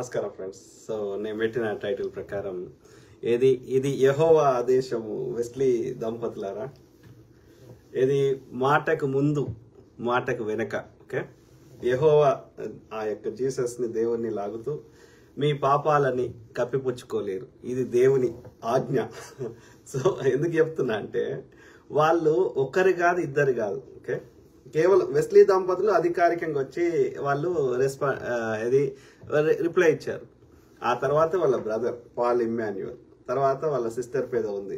నమస్కారం friends. So నేను పెట్టిన టైటిల్ ప్రకారం ఇది యెహోవా ఆదేశము వెస్లీ దంపతులారా. ఇది మాటకు ముందు మాటకు వెనక. ఓకే, యెహోవా ఆ యొక్క జీసస్ని దేవుణ్ణి లాగుతూ మీ పాపాలని కప్పిపుచ్చుకోలేరు, ఇది దేవుని ఆజ్ఞ. సో ఎందుకు చెప్తున్నా అంటే వాళ్ళు ఒక్కరు కాదు ఇద్దరు కాదు. ఓకే, కేవలం వెస్లీ దంపతులు అధికారికంగా వచ్చి వాళ్ళు రిప్లై ఇచ్చారు. ఆ తర్వాత వాళ్ళ బ్రదర్ పాల్ ఇమ్మాన్యుయల్, తర్వాత వాళ్ళ సిస్టర్ ఏదో ఉంది,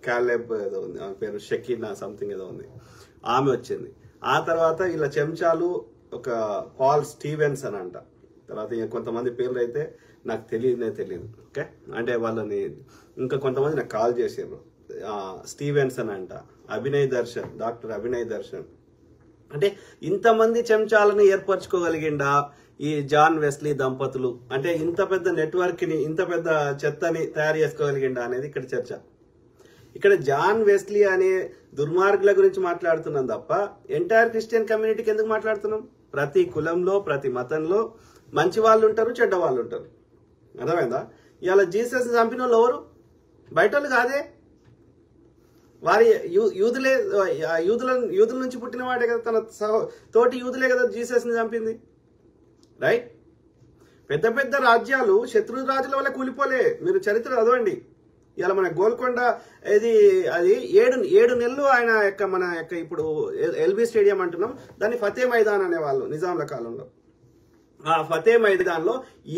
క్యాలెబ్ ఏదో ఉంది, ఆమె పేరు షకీనా సంథింగ్ ఏదో ఉంది, ఆమె వచ్చింది. ఆ తర్వాత ఇలా చెంచాలు ఒక పాల్ స్టీవెన్స్ అని అంట. తర్వాత ఇంకా కొంతమంది పేర్లు అయితే నాకు తెలియదు. ఓకే, అంటే వాళ్ళని ఇంకా కొంతమంది నాకు కాల్ చేసారు. స్టీవెన్స్ అని అంట, అభినయ్ దర్శన్, డాక్టర్ అభినయ్ దర్శన్. అంటే ఇంతమంది చెంచాలను ఏర్పరచుకోగలిగిండా ఈ జాన్ వెస్లీ దంపతులు? అంటే ఇంత పెద్ద నెట్వర్క్ ని, ఇంత పెద్ద చెత్తని తయారు చేసుకోగలిగిండా అనేది ఇక్కడ చర్చ. ఇక్కడ జాన్ వెస్లీ అనే దుర్మార్గుల గురించి మాట్లాడుతున్నాం తప్ప ఎంటైర్ క్రిస్టియన్ కమ్యూనిటీకి ఎందుకు మాట్లాడుతున్నాం? ప్రతి కులంలో ప్రతి మతంలో మంచి వాళ్ళు ఉంటారు, చెడ్డ వాళ్ళు ఉంటారు. అర్థమైందా? ఇవాళ జీసస్ చంపిన వాళ్ళు ఎవరు? బయట వాళ్ళు కాదే, వారి యూదుల నుంచి పుట్టిన వాడే కదా, తన తోటి యూదులే కదా జీసస్ ని చంపింది. రైట్? పెద్ద పెద్ద రాజ్యాలు శత్రు రాజుల వల్ల కూలిపోలే. మీరు చరిత్ర చదవండి. ఇలా మన గోల్కొండ అది 7 నెలలు ఆయన యొక్క మన యొక్క ఇప్పుడు ఎల్బీ స్టేడియం అంటున్నాం, దాన్ని ఫతే మైదాన్ అనేవాళ్ళు నిజాంల కాలంలో. ఆ ఫతే మైదాన్లో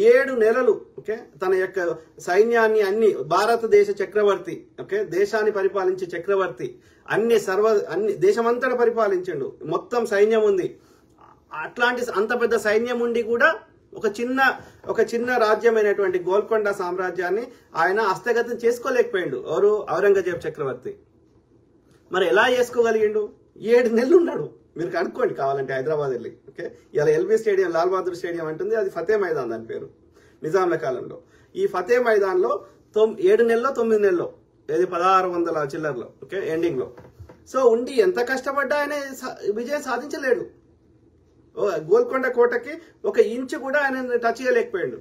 7 నెలలు ఓకే తన యొక్క సైన్యాన్ని అన్ని భారతదేశ చక్రవర్తి, ఓకే దేశాన్ని పరిపాలించే చక్రవర్తి, అన్ని దేశమంతటా పరిపాలించండు, మొత్తం సైన్యం ఉంది. అట్లాంటి అంత పెద్ద సైన్యం ఉండి కూడా ఒక చిన్న రాజ్యమైనటువంటి గోల్కొండ సామ్రాజ్యాన్ని ఆయన హస్తగతం చేసుకోలేకపోయిండు. ఎవరు? ఔరంగజేబ్ చక్రవర్తి. మరి ఎలా చేసుకోగలిగిండు? 7 నెలలు ఉన్నాడు. మీరు కనుక్కోండి కావాలంటే హైదరాబాద్ వెళ్ళి. ఓకే, ఇలా LB stadium, Lal Bahadur stadium అంటుంది, అది ఫతే మైదాన్ దాని పేరు నిజాంల కాలంలో. ఈ ఫతే మైదాన్లో 7 నెలలో 9 నెలలో, ఏది 1600 చిల్లర్లో, ఓకే ఎండింగ్ లో. సో ఉండి ఎంత కష్టపడ్డా ఆయన విజయం సాధించలేడు. గోల్కొండ కోటకి 1 ఇంచు కూడా ఆయన టచ్ చేయలేకపోయాడు.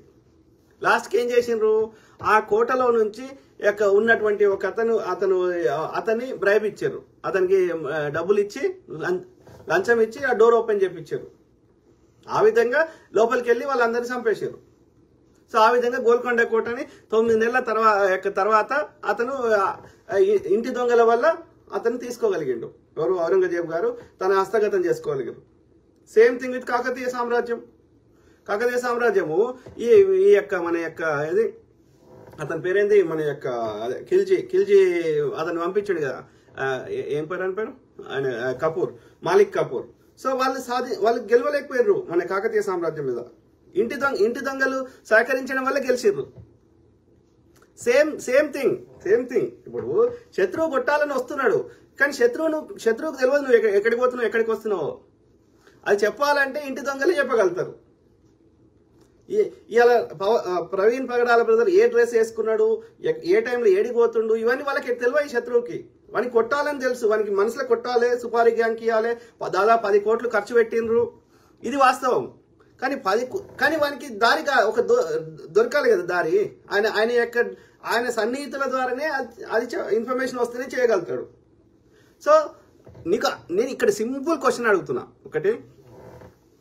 లాస్ట్కి ఏం చేసిండ్రు? ఆ కోటలో నుంచి ఉన్నటువంటి ఒక అతన్ని బ్రైబ్ ఇచ్చారు, అతనికి డబ్బులు ఇచ్చి లంచం ఇచ్చి ఆ డోర్ ఓపెన్ చేపించారు. ఆ విధంగా లోపలికి వెళ్ళి వాళ్ళందరినీ చంపేశారు. సో ఆ విధంగా గోల్కొండ కోటని 9 నెలల తర్వాత అతను ఇంటి దొంగల వల్ల అతను తీసుకోగలిగిండు. ఎవరు? ఔరంగజేబు గారు తన హస్తగతం చేసుకోగలిగారు. సేమ్ థింగ్ విత్ కాకతీయ సామ్రాజ్యం. కాకతీయ సామ్రాజ్యము ఈ యొక్క మన యొక్క ఇది అతని పేరేంది, మన యొక్క ఖిల్జీ అతను పంపించాడు కదా, ఏం పేరు అని పేరు ఆయన, కపూర్, మాలిక్ కపూర్. సో వాళ్ళు గెలవలేకపోయారు మన కాకతీయ సామ్రాజ్యం మీద. ఇంటి దొంగలు సహకరించడం వల్ల గెలిచిర్రు. Same thing. ఇప్పుడు శత్రువు కొట్టాలని వస్తున్నాడు, కానీ శత్రువుకు తెలియదు నువ్వు ఎక్కడికి పోతున్నావు, ఎక్కడికి వస్తున్నావు. అది చెప్పాలంటే ఇంటి దొంగలే చెప్పగలుగుతారు. ఇలా ప్రవీణ్ పగడాల బ్రదర్ ఏ డ్రెస్ వేసుకున్నాడు, ఏ టైంలో ఏడికి పోతుండు, ఇవన్నీ వాళ్ళకి తెలియదు. శత్రువుకి వానికి కొట్టాలని తెలుసు, వానికి మనసులో కొట్టాలి, సుపారీ గ్యాంగ్ ఇవ్వాలి, దాదాపు 10 కోట్లు ఖర్చు పెట్టినరు, ఇది వాస్తవం. కానీ వానికి దారిగా ఒక దొరకాలి కదా దారి. ఆయన సన్నిహితుల ద్వారానే అది ఇన్ఫర్మేషన్ వస్తేనే చేయగలుగుతాడు. సో నేను ఇక్కడ సింపుల్ క్వశ్చన్ అడుగుతున్నా. ఒకటి,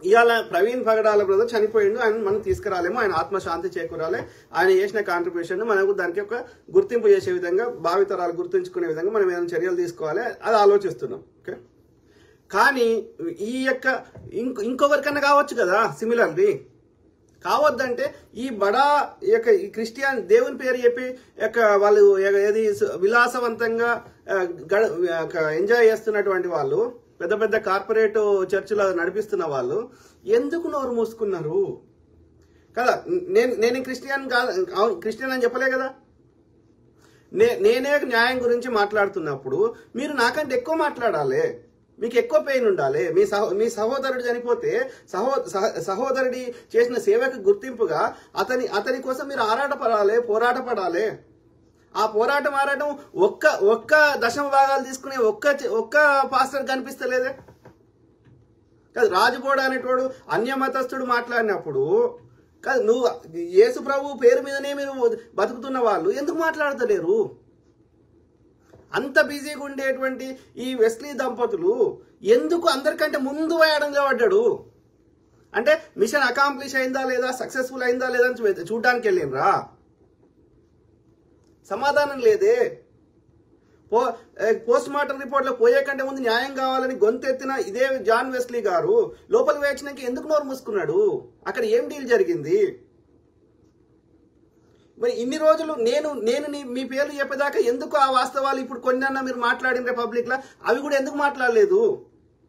ఇవాళ ప్రవీణ్ పగడాల బ్రదర్ చనిపోయిండు, ఆయన మనం తీసుకురాలేము, ఆయన ఆత్మశాంతి చేకూరాలి, ఆయన చేసిన కాంట్రిబ్యూషన్ మనకు దానికి ఒక గుర్తింపు చేసే విధంగా, భావితరాలు గుర్తుంచుకునే విధంగా మనం ఏదైనా చర్యలు తీసుకోవాలి, అది ఆలోచిస్తున్నాం. ఓకే, కానీ ఈ యొక్క ఇంకొకరికన్నా కావచ్చు కదా సిమిలర్ది. కావద్దంటే ఈ క్రిస్టియన్ దేవుని పేరు చెప్పి వాళ్ళు ఏది విలాసవంతంగా ఎంజాయ్ చేస్తున్నటువంటి వాళ్ళు, పెద్ద పెద్ద కార్పొరేట్ చర్చిలో నడిపిస్తున్న వాళ్ళు ఎందుకు నోరు మూసుకున్నారు కదా? నేను క్రిస్టియన్ అని చెప్పలే కదా. నేనే న్యాయం గురించి మాట్లాడుతున్నప్పుడు మీరు నాకంటే ఎక్కువ మాట్లాడాలి, మీకు ఎక్కువ పెయిన్ ఉండాలి. మీ సహోదరుడు చనిపోతే సహోదరుడి చేసిన సేవకు గుర్తింపుగా అతని కోసం మీరు ఆరాటపడాలి, పోరాటపడాలి. ఆ పోరాటం ఒక్క దశమ భాగాలు తీసుకునే ఒక్క పాస్టర్ కనిపిస్తలేదే. రాజుగోడ అనేటోడు అన్యమతస్థుడు మాట్లాడినప్పుడు కాదు, నువ్వు యేసు ప్రభు పేరు మీదనే మీరు బతుకుతున్న వాళ్ళు ఎందుకు మాట్లాడతలేరు? అంత బిజీగా ఉండేటువంటి ఈ వెస్లీ దంపతులు ఎందుకు అందరికంటే ముందు వేయడంగా పడ్డాడు? అంటే మిషన్ అకాంప్లిష్ అయిందా లేదా, సక్సెస్ఫుల్ అయిందా లేదా అని చూడడానికి వెళ్ళినరా? సమాధానం లేదే. పోస్ట్ మార్టం రిపోర్ట్లో పోయే కంటే ముందు న్యాయం కావాలని గొంతెత్తిన ఇదే జాన్ వెస్లీ గారు లోపలికి వేయించినాక ఎందుకు నోరు మూసుకున్నాడు? అక్కడ ఏం డీల్ జరిగింది? మరి ఇన్ని రోజులు నేను మీ పేర్లు చెప్పేదాకా ఎందుకు ఆ వాస్తవాలు ఇప్పుడు కొన్నన్నా మీరు మాట్లాడిన పబ్లిక్ లా అవి కూడా ఎందుకు మాట్లాడలేదు?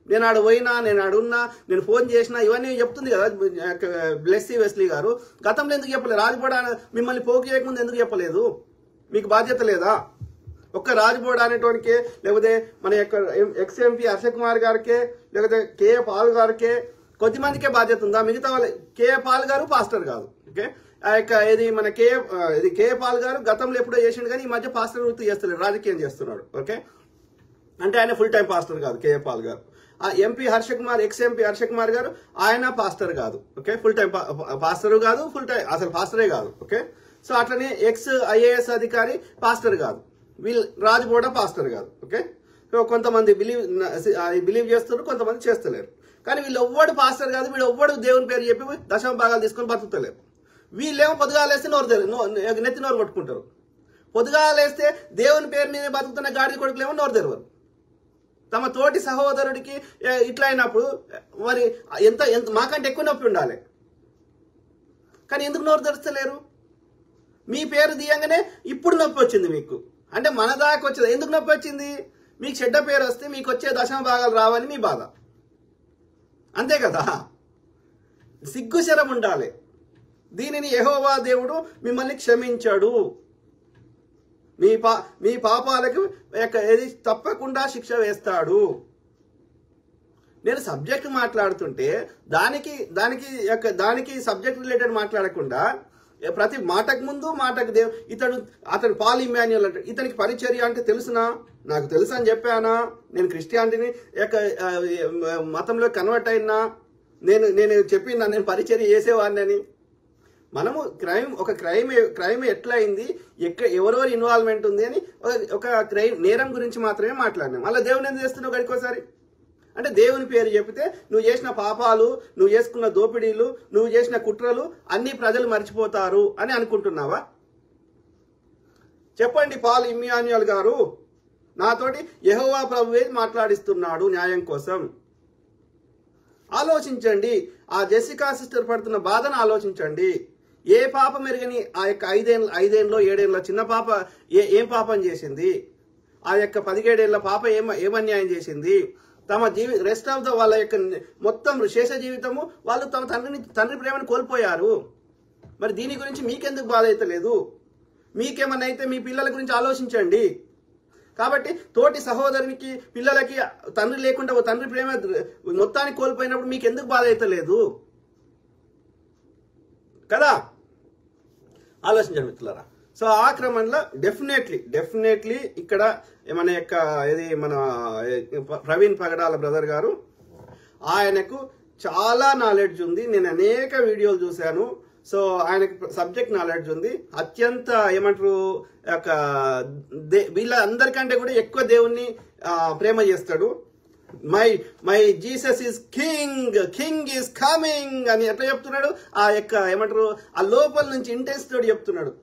నేను ఆడ పోయినా, నేను ఆడున్నా, నేను ఫోన్ చేసినా, ఇవన్నీ చెప్తుంది కదా బ్లెస్సీ వెస్లీ గారు. గతంలో ఎందుకు చెప్పలేదు? రాజబోడ మిమ్మల్ని పోగు చేయకముందు ఎందుకు చెప్పలేదు? మీకు బాధ్యత లేదా? ఒక్క రాజబోడ అనేటోనికే, లేకపోతే మన యొక్క ఎక్స్ఎంపీ హర్ష కుమార్ గారికే, లేకపోతే కేఏ పాల్ గారికే, కొద్దిమందికే బాధ్యత ఉందా? మిగతా వాళ్ళు కేఏ పాల్ గారు పాస్టర్ కాదు. ఓకే, ఆ యొక్క ఇది మన కేఏ పాల్ గారు గతంలో ఎప్పుడో చేసిండు కానీ ఈ మధ్య పాస్టర్ వృత్తి చేస్తలేడు, రాజకీయం చేస్తున్నాడు. ఓకే, అంటే ఆయన ఫుల్ టైం పాస్టర్ కాదు కేఏ పాల్ గారు. ఆ ఎంపీ హర్ష కుమార్, ఎక్స్ఎంపీ హర్ష కుమార్ గారు ఆయన పాస్టర్ కాదు. ఓకే, ఫుల్ టైం పాస్టర్ కాదు, ఫుల్ టైం అసలు పాస్టరే కాదు. ఓకే, సో అట్లనే ఎక్స్ ఐఏఎస్ అధికారి పాస్టర్ కాదు, వీళ్ళు రాజబోడ పాస్టర్ కాదు. ఓకే, సో కొంతమంది బిలీవ్ చేస్తారు, కొంతమంది చేస్తలేరు. కానీ వీళ్ళు ఎవ్వడు పాస్టర్ కాదు, వీళ్ళు ఎవ్వడు దేవుని పేరు చెప్పి దశమ భాగాలు తీసుకొని బతుకుతలేరు. వీళ్ళేమో పొద్దుగాలేస్తే నెత్తి నోరు కొట్టుకుంటారు. పొద్దుగాలేస్తే దేవుని పేరు మీద బతుకుతున్న గాడి కొడుకులేమో నోరు తెరవరు. తమ తోటి సహోదరుడికి ఇట్లా అయినప్పుడు మరి ఎంత మాకంటే ఎక్కువ నొప్పి ఉండాలి. కానీ ఎందుకు నోరు తెరుస్తలేరు? మీ పేరు తీయంగానే ఇప్పుడు నొప్పి వచ్చింది మీకు. అంటే మన దాకా వచ్చేది ఎందుకు నొప్పి వచ్చింది? మీకు చెడ్డ పేరు వస్తే మీకు వచ్చే దశమ భాగాలు రావని మీ బాధ, అంతే కదా? సిగ్గుశరం ఉండాలి. దీనిని యెహోవా దేవుడు మిమ్మల్ని క్షమించాడు. మీ పాపాలకు ఏది తప్పకుండా శిక్ష వేస్తాడు. నేను సబ్జెక్ట్ మాట్లాడుతుంటే దానికి సబ్జెక్ట్ రిలేటెడ్ మాట్లాడకుండా ప్రతి మాటకు ముందు మాటకు అతడు పాల్ ఇమ్మాన్యుయల్ అంటాడు. ఇతనికి పరిచర్య అంటే తెలుసునా? నాకు తెలుసు అని చెప్పానా? నేను క్రిస్టియానిటీని మతంలో కన్వర్ట్ అయినా నేను చెప్పినా నేను పరిచర్య చేసేవాడిని అని. మనము క్రైమ్ ఎట్లా అయింది, ఎవరెవరి ఇన్వాల్వ్మెంట్ ఉంది అని ఒక నేరం గురించి మాత్రమే మాట్లాడినాం. అలా దేవుని ఏం చేస్తున్నావు గడికోసారి? అంటే దేవుని పేరు చెప్తే నువ్వు చేసిన పాపాలు, నువ్వు చేసుకున్న దోపిడీలు, నువ్వు చేసిన కుట్రలు అన్ని ప్రజలు మర్చిపోతారు అని అనుకుంటున్నావా? చెప్పండి, పాల్ ఇమ్మాన్యుయల్ గారు నాతోటి యెహోవా ప్రభువే మాట్లాడిస్తున్నాడు న్యాయం కోసం. ఆలోచించండి. ఆ జెసికా సిస్టర్ పడుతున్న బాధను ఆలోచించండి. ఏ పాపం ఎరగని ఆ యొక్క 5 7 చిన్న పాప ఏం పాపం చేసింది? ఆ యొక్క 17 పాప ఏమన్యాయం చేసింది? తమ రెస్ట్ ఆఫ్ వాళ్ళ యొక్క మొత్తం శేష జీవితము వాళ్ళు తమ తండ్రి ప్రేమను కోల్పోయారు. మరి దీని గురించి మీకెందుకు బాధ అయితే లేదు? మీకేమన్నా అయితే మీ పిల్లల గురించి ఆలోచించండి. కాబట్టి తోటి సహోదరునికి పిల్లలకి తండ్రి లేకుండా తండ్రి ప్రేమ మొత్తానికి కోల్పోయినప్పుడు మీకు ఎందుకు బాధ అయితే లేదు కదా? ఆలోచించండి మిత్రులారా. సో ఆ క్రమంలో డెఫినెట్లీ ఇక్కడ మన యొక్క మన ప్రవీణ్ పగడాల బ్రదర్ గారు, ఆయనకు చాలా నాలెడ్జ్ ఉంది. నేను అనేక వీడియోలు చూశాను. సో ఆయనకు సబ్జెక్ట్ నాలెడ్జ్ ఉంది. అత్యంత వీళ్ళ అందరికంటే కూడా ఎక్కువ దేవుణ్ణి ప్రేమ చేస్తాడు. My Jesus is king is coming అని ఎట్లా చెప్తున్నాడు? ఆ యొక్క ఆ లోపల నుంచి ఇంటెన్స్ తోటి చెప్తున్నాడు.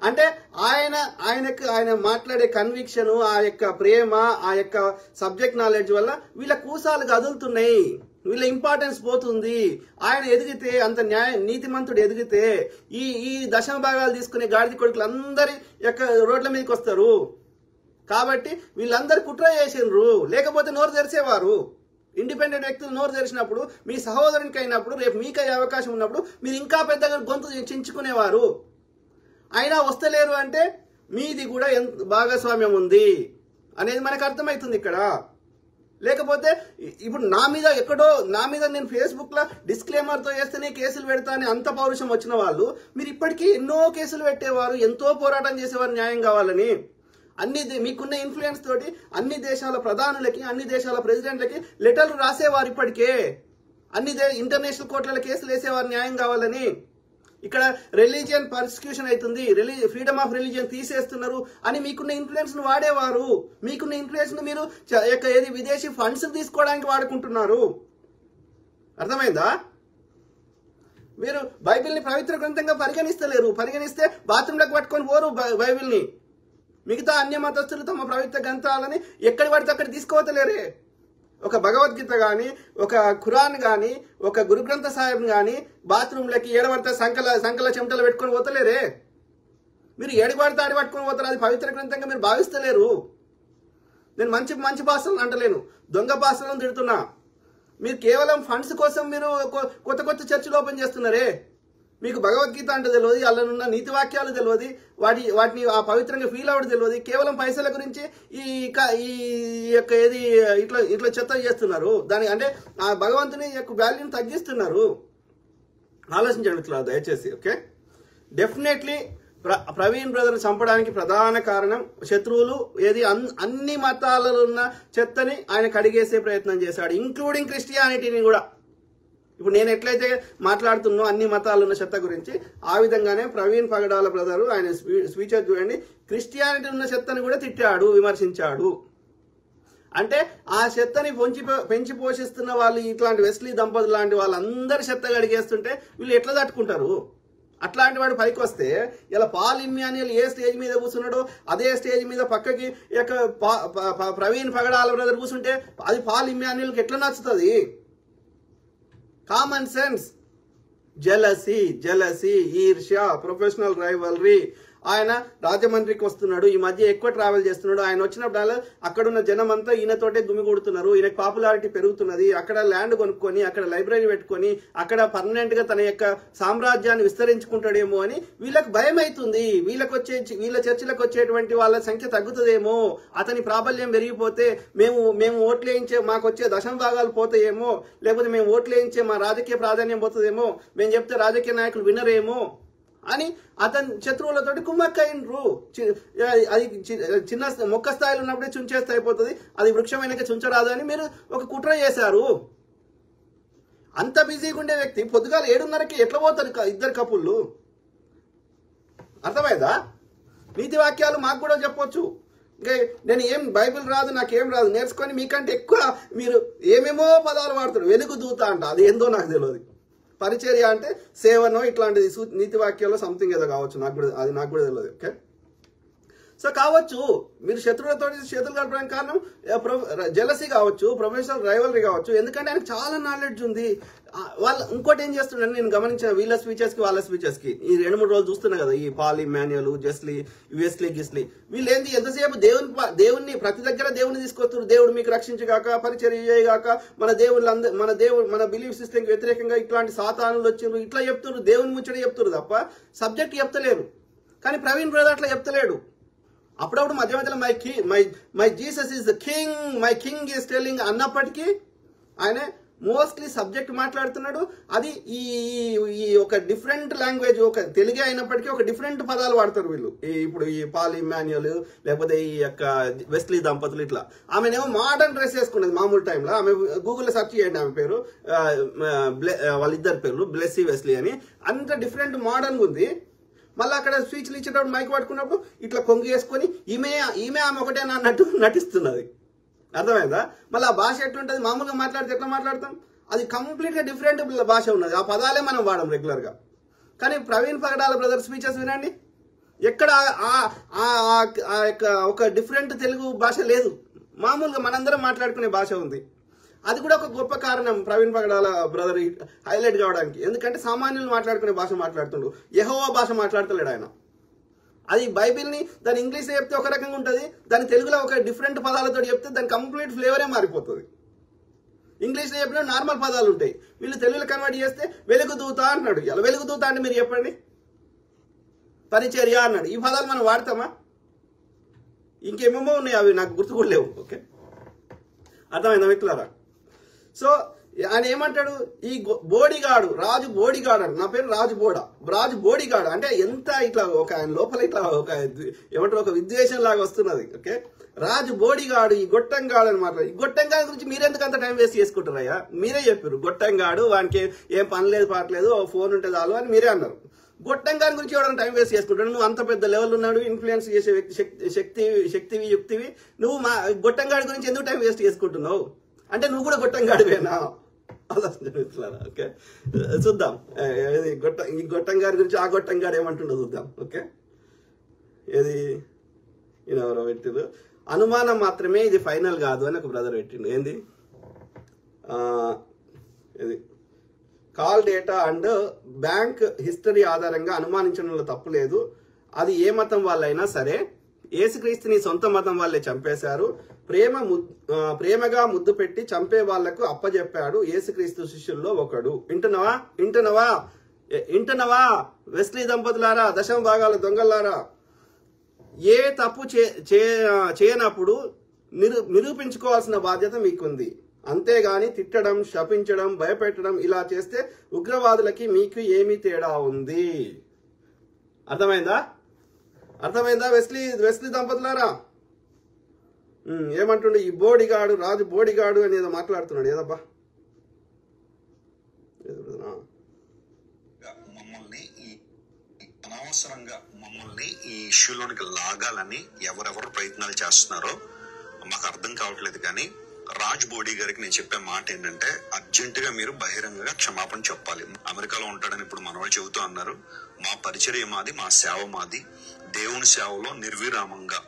అంటే ఆయన మాట్లాడే కన్విక్షన్, ఆ యొక్క ప్రేమ, ఆ యొక్క సబ్జెక్ట్ నాలెడ్జ్ వల్ల వీళ్ళ కూసాలు కదులుతున్నాయి, వీళ్ళ ఇంపార్టెన్స్ పోతుంది. ఆయన ఎదిగితే, అంత నీతిమంతుడు ఎదిగితే ఈ దశమ భాగాలు తీసుకునే గాడిద కొడుకులు అందరి యొక్క రోడ్ల మీదకి వస్తారు. కాబట్టి వీళ్ళందరూ కుట్ర చేసిండ్రు, లేకపోతే నోరు తెరిచేవారు. ఇండిపెండెంట్ వ్యక్తులు నోరు తెరిచినప్పుడు, మీ సహోదరునికి అయినప్పుడు, రేపు మీకు అయ్యే అవకాశం ఉన్నప్పుడు మీరు ఇంకా పెద్దగా గొంతు చించుకునేవారు. అయినా వస్తలేరు అంటే మీది కూడా ఎంత భాగస్వామ్యం ఉంది అనేది మనకు అర్థమవుతుంది ఇక్కడ. లేకపోతే ఇప్పుడు నా మీద నేను ఫేస్బుక్ లో డిస్క్లైమర్ తో చేస్తేనే కేసులు పెడతానే అంత పౌరుషం వచ్చిన వాళ్ళు మీరు ఇప్పటికీ ఎన్నో కేసులు పెట్టేవారు, ఎంతో పోరాటం చేసేవారు న్యాయం కావాలని. మీకున్న ఇన్ఫ్లుయెన్స్ తోటి అన్ని దేశాల ప్రధానులకి, అన్ని దేశాల ప్రెసిడెంట్లకి లెటర్లు రాసేవారు. ఇప్పటికే ఇంటర్నేషనల్ కోర్టుల కేసులు వేసేవారు న్యాయం కావాలని. ఇక్కడ రిలీజియన్ పర్సిక్యూషన్ అవుతుంది, ఫ్రీడమ్ ఆఫ్ రిలీజియన్ తీసేస్తున్నారు అని మీకున్న ఇన్ఫ్లుయెన్స్ ను వాడేవారు. మీకున్న ఇన్ఫ్లుయెన్స్ ను మీరు ఏది విదేశీ ఫండ్స్ తీసుకోవడానికి వాడుకుంటున్నారు. అర్థమైందా? మీరు బైబిల్ని పవిత్ర గ్రంథంగా పరిగణిస్తే బాత్రూంలోకి పట్టుకొని పోరు బైబిల్ని. మిగతా అన్య మతస్థులు తమ పవిత్ర గ్రంథాలని ఎక్కడి పడితే అక్కడ తీసుకోవతలేరే. ఒక భగవద్గీత కానీ, ఒక ఖురాన్ కానీ, ఒక గురు గ్రంథ సాహిబ్ కానీ బాత్రూంలకి ఏడబడితే సంకల చెమటలు పెట్టుకొని పోతలేరే. మీరు ఏడిపడితే ఆడి పట్టుకొని పోతారు. అది పవిత్ర గ్రంథంగా మీరు భావిస్తలేరు. నేను మంచి భాషలను అంటలేను, దొంగ భాషలను తిడుతున్నా. మీరు కేవలం ఫండ్స్ కోసం మీరు కొత్త చర్చలు ఓపెన్ చేస్తున్నారే. మీకు భగవద్గీత అంటే తెలియదు, అందులో నీతి వాక్యాలు తెలియదు, వాటిని ఆ పవిత్రంగా ఫీల్ అవ్వడం తెలియదు. కేవలం పైసల గురించి ఈ యొక్క ఏది ఇట్లా చెత్త చేస్తున్నారు. దాని అంటే ఆ భగవంతుని యొక్క వాల్యూని తగ్గిస్తున్నారు. ఆలోచించండి మిత్రులారా దయచేసి. ఓకే, డెఫినెట్లీ ప్రవీణ్ బ్రదర్ చంపడానికి ప్రధాన కారణం శత్రువులు అన్ని మతాలలో ఉన్న చెత్తని ఆయన కడిగేసే ప్రయత్నం చేశాడు, ఇంక్లూడింగ్ క్రిస్టియానిటీని కూడా. ఇప్పుడు నేను ఎట్లయితే మాట్లాడుతున్నా అన్ని మతాలు ఉన్న చెత్త గురించి, ఆ విధంగానే ప్రవీణ్ పగడాల బ్రదరు ఆయన స్పీచెస్ చూడండి, క్రిస్టియానిటీ ఉన్న చెత్తని కూడా తిట్టాడు, విమర్శించాడు. అంటే ఆ చెత్తని పెంచి పోషిస్తున్న వాళ్ళు ఇట్లాంటి వెస్లీ దంపతులు లాంటి వాళ్ళందరూ చెత్త కడిగేస్తుంటే వీళ్ళు ఎట్లా తట్టుకుంటారు? అట్లాంటి వాడు పైకి వస్తే ఇలా పాల్ ఇమ్మాన్యుయల్ ఏ స్టేజ్ మీద కూర్చున్నాడో అదే స్టేజ్ మీద పక్కకి ప్రవీణ్ పగడాల బ్రదర్ కూర్చుంటే అది పాల్ ఇమ్మాన్యుయల్కి ఎట్లా నచ్చుతుంది? కామన్ సెన్స్, జెలసీ, ఈర్ష్య, ప్రొఫెషనల్ రైవల్రీ. ఆయన రాజమండ్రికి వస్తున్నాడు, ఈ మధ్య ఎక్కువ ట్రావెల్ చేస్తున్నాడు. ఆయన వచ్చినప్పుడు అక్కడున్న జనం అంతా ఈయనతోటే గుమిగూడుతున్నారు. ఈయనకు పాపులారిటీ పెరుగుతున్నది. అక్కడ ల్యాండ్ కొనుక్కొని అక్కడ లైబ్రరీ పెట్టుకొని అక్కడ పర్మనెంట్ గా తన యొక్క సామ్రాజ్యాన్ని విస్తరించుకుంటాడేమో అని వీళ్ళకి భయం అవుతుంది. వీళ్ళ చర్చలకు వచ్చేటువంటి వాళ్ళ సంఖ్య తగ్గుతుందేమో, అతని ప్రాబల్యం పెరిగిపోతే మేము ఓట్లు వేయించే మాకు వచ్చే దశమ భాగాలు పోతాయేమో, లేకపోతే మేము ఓట్లు వేయించే మా రాజకీయ ప్రాధాన్యం పోతుందేమో, మేము చెప్తే రాజకీయ నాయకులు వినరేమో అని అతని శత్రువులతోటి కుమ్మక్కైండ్రు. అది చిన్న మొక్క స్థాయిలో ఉన్నప్పుడే చుంచేస్తే అయిపోతుంది, అది వృక్షమైనక చుంచరాదు అని మీరు ఒక కుట్ర చేశారు. అంత బిజీగా ఉండే వ్యక్తి పొద్దుగాల 7:30కి ఎట్లా పోతారు ఇద్దరు కపుళ్ళు? అర్థమైందా? నీతి వాక్యాలు మాకు కూడా చెప్పొచ్చు. ఇంకా నేను ఏం బైబిల్ రాదు, నాకేం రాదు, నేర్చుకొని మీకంటే ఎక్కువ మీరు ఏమేమో పదాలు వాడతారు. వెలుగు దూత అంట, అది ఏందో నాకు తెలియదు. పరిచర్య అంటే సేవనో ఇట్లాంటిది నీతి వాక్యాల్లో సంథింగ్ ఏదో కావచ్చు, నాకు కూడా తెలియదు. ఓకే, సో కావచ్చు మీరు శత్రువులతో చేతులు కలపడానికి కారణం జెలసీ కావచ్చు, ప్రొఫెషనల్ రైవల్రీ కావచ్చు. ఎందుకంటే ఆయనకు చాలా నాలెడ్జ్ ఉంది. వాళ్ళు ఇంకోటి ఏం చేస్తున్నారని నేను గమనించిన వీళ్ళ స్పీచెస్ కి వాళ్ళ స్పీచెస్ కి ఈ 2-3 రోజులు చూస్తున్నా కదా, ఈ పాల్ ఇమ్మాన్యుయల్, జెస్లీ, గిస్లీ వీళ్ళు ఏంది ఎంతసేపు దేవుణ్ణి ప్రతి దగ్గర దేవుని తీసుకొస్తారు. దేవుడు మీకు రక్షించగాక, పరిచర్య చేయగాక, మన బిలీఫ్ సిస్టమ్ కి వ్యతిరేకంగా ఇట్లాంటి సాతానులు వచ్చిండ్రు ఇట్లా చెప్తున్నారు, దేవుని ముచ్చట చెప్తున్నారు తప్ప సబ్జెక్ట్ చెప్తలేరు. కానీ ప్రవీణ్ బ్రదర్ అట్లా చెప్తలేడు. అప్పుడప్పుడు మధ్యలో my Jesus is the king, my king is telling అన్నప్పటికీ ఆయన మోస్ట్లీ సబ్జెక్ట్ మాట్లాడుతున్నాడు. అది ఈ ఒక డిఫరెంట్ లాంగ్వేజ్, ఒక తెలుగే అయినప్పటికీ ఒక డిఫరెంట్ పదాలు వాడతారు వీళ్ళు. ఇప్పుడు ఈ పాల్ ఇమ్మాన్యుయల్ లేకపోతే ఈ యొక్క వెస్లీ దంపతులు ఇట్లా. ఆమెనేమో మోడర్న్ డ్రెస్ వేసుకున్నది మామూలు టైంలో. ఆమె గూగుల్లో సెర్చ్ చేయండి, ఆమె పేరు వాళ్ళిద్దరి పేర్లు బ్లెస్సీ వెస్లీ అని. అంత డిఫరెంట్ మోడర్న్ ఉంది. మళ్ళీ అక్కడ స్పీచ్లు ఇచ్చేటప్పుడు మైక్ పట్టుకున్నప్పుడు ఇట్లా కొంగి వేసుకొని ఈమె ఆమె ఒకటేనా అన్నట్టు నటిస్తున్నది. అర్థమైందా? మళ్ళీ ఆ భాష ఎట్లుంటుంది? మామూలుగా మాట్లాడితే ఎట్లా మాట్లాడతాం? అది కంప్లీట్ గా డిఫరెంట్ భాష ఉన్నది. ఆ పదాలే మనం వాడడం రెగ్యులర్ గా. కానీ ప్రవీణ్ పగడాల బ్రదర్ స్పీచెస్ వినండి, ఎక్కడ ఒక డిఫరెంట్ తెలుగు భాష లేదు. మామూలుగా మనందరం మాట్లాడుకునే భాష ఉంది. అది కూడా ఒక గొప్ప కారణం ప్రవీణ్ పగడాల బ్రదర్ హైలైట్ కావడానికి. ఎందుకంటే సామాన్యులు మాట్లాడుకునే భాష మాట్లాడుతుండు, యెహోవా భాష మాట్లాడతలేడు ఆయన. అది బైబిల్ని దాని ఇంగ్లీష్లో చెప్తే ఒక రకంగా ఉంటుంది, దాని తెలుగులో ఒక డిఫరెంట్ పదాలతో చెప్తే దాని కంప్లీట్ ఫ్లేవరే మారిపోతుంది. ఇంగ్లీష్లో చెప్పిన నార్మల్ పదాలు ఉంటాయి, వీళ్ళు తెలుగులో కన్వర్ట్ చేస్తే వెలుగు దూత అన్నాడు. ఇలా వెలుగు దూత అంటే మీరు చెప్పండి, పరిచర్య అన్నాడు. ఈ పదాలు మనం వాడతామా? ఇంకేమేమో ఉన్నాయి, అవి నాకు గుర్తు కూడా లేవు. ఓకే, అర్థమైందా మిత్రులారా? సో ఆయన ఏమంటాడు, ఈ బోడిగాడు, రాజు బోడిగాడు అంట. నా పేరు రాజు బోడిగాడు అంటే ఎంత ఇట్లా ఒక ఆయన లోపల ఇట్లా ఒక ఏమంటారు ఒక విద్వేషం లాగా వస్తున్నది. ఓకే, రాజు బోడిగాడు, ఈ గొట్టంగాడు అని మాట్లాడు. ఈ గొట్టంగాడు గురించి మీరెందుకు అంత టైం వేస్ట్ చేసుకుంటారయ్యా? మీరే చెప్పారు గొట్టంగాడు, వానికి ఏం పని లేదు పాటలేదు, ఫోన్ ఉంటే చాలు అని మీరే అన్నారు. గొట్టంగారి గురించి ఎవరైనా టైం వేస్ట్ చేసుకుంటాడు? నువ్వు అంత పెద్ద లెవెల్ ఉన్నాడు, ఇన్ఫ్లుయెన్స్ చేసే శక్తివి యుక్తివి, నువ్వు మా గొట్టంగాడి గురించి ఎందుకు టైం వేస్ట్ చేసుకుంటున్నావు? అంటే నువ్వు కూడా గొట్టంగాడివేనా? ఓకే, చూద్దాం ఈ గొట్టంగారి గురించి. ఆ గొట్టంగాడు ఏమంటుండో చూద్దాం. ఓకే, ఏది ఎవరో పెట్టిండు, అనుమానం మాత్రమే ఇది ఫైనల్ కాదు అని ఒక బ్రదర్ పెట్టిండు. ఏంది ఇది call data and bank history ఆధారంగా అనుమానించడంలో తప్పు లేదు. అది ఏ మతం వాళ్ళైనా సరే, యేసుక్రీస్తుని సొంత మతం వాళ్ళే చంపేశారు. ప్రేమగా ముద్దు పెట్టి చంపే వాళ్లకు అప్పజెప్పాడు యేసుక్రీస్తు శిష్యుల్లో ఒకడు. ఇంటనవా వెస్లీ దంపతులారా, దశమ భాగాల దొంగలారా, ఏ తప్పు చేయనప్పుడు నిరూపించుకోవాల్సిన బాధ్యత మీకుంది. అంతేగాని తిట్టడం, శపించడం, భయపెట్టడం ఇలా చేస్తే ఉగ్రవాదులకి మీకు ఏమీ తేడా ఉంది? అర్థమైందా వెస్లీ దంపతులారా? ఏమంటుండే ఈ బోడిగాడు, రాజు బోడిగాడు అని ఏదో మాట్లాడుతున్నాడు. ఏదబ్బా అనవసరంగా మమ్మల్ని ఈ ఇష్యూలోనికి లాగాలని ఎవరెవరు ప్రయత్నాలు చేస్తున్నారో మాకు అర్థం కావట్లేదు. కానీ రాజ్ బోడీ గారికి నేను చెప్పే మాట ఏంటంటే, అర్జెంటుగా మీరు బహిరంగంగా క్షమాపణ చెప్పాలి. అమెరికాలో ఉంటాడని ఇప్పుడు మనవాళ్ళు చెబుతూ అన్నారు. మా పరిచర్య మాది, మా సేవ మాది. దేవుని సేవలో నిర్విరామంగా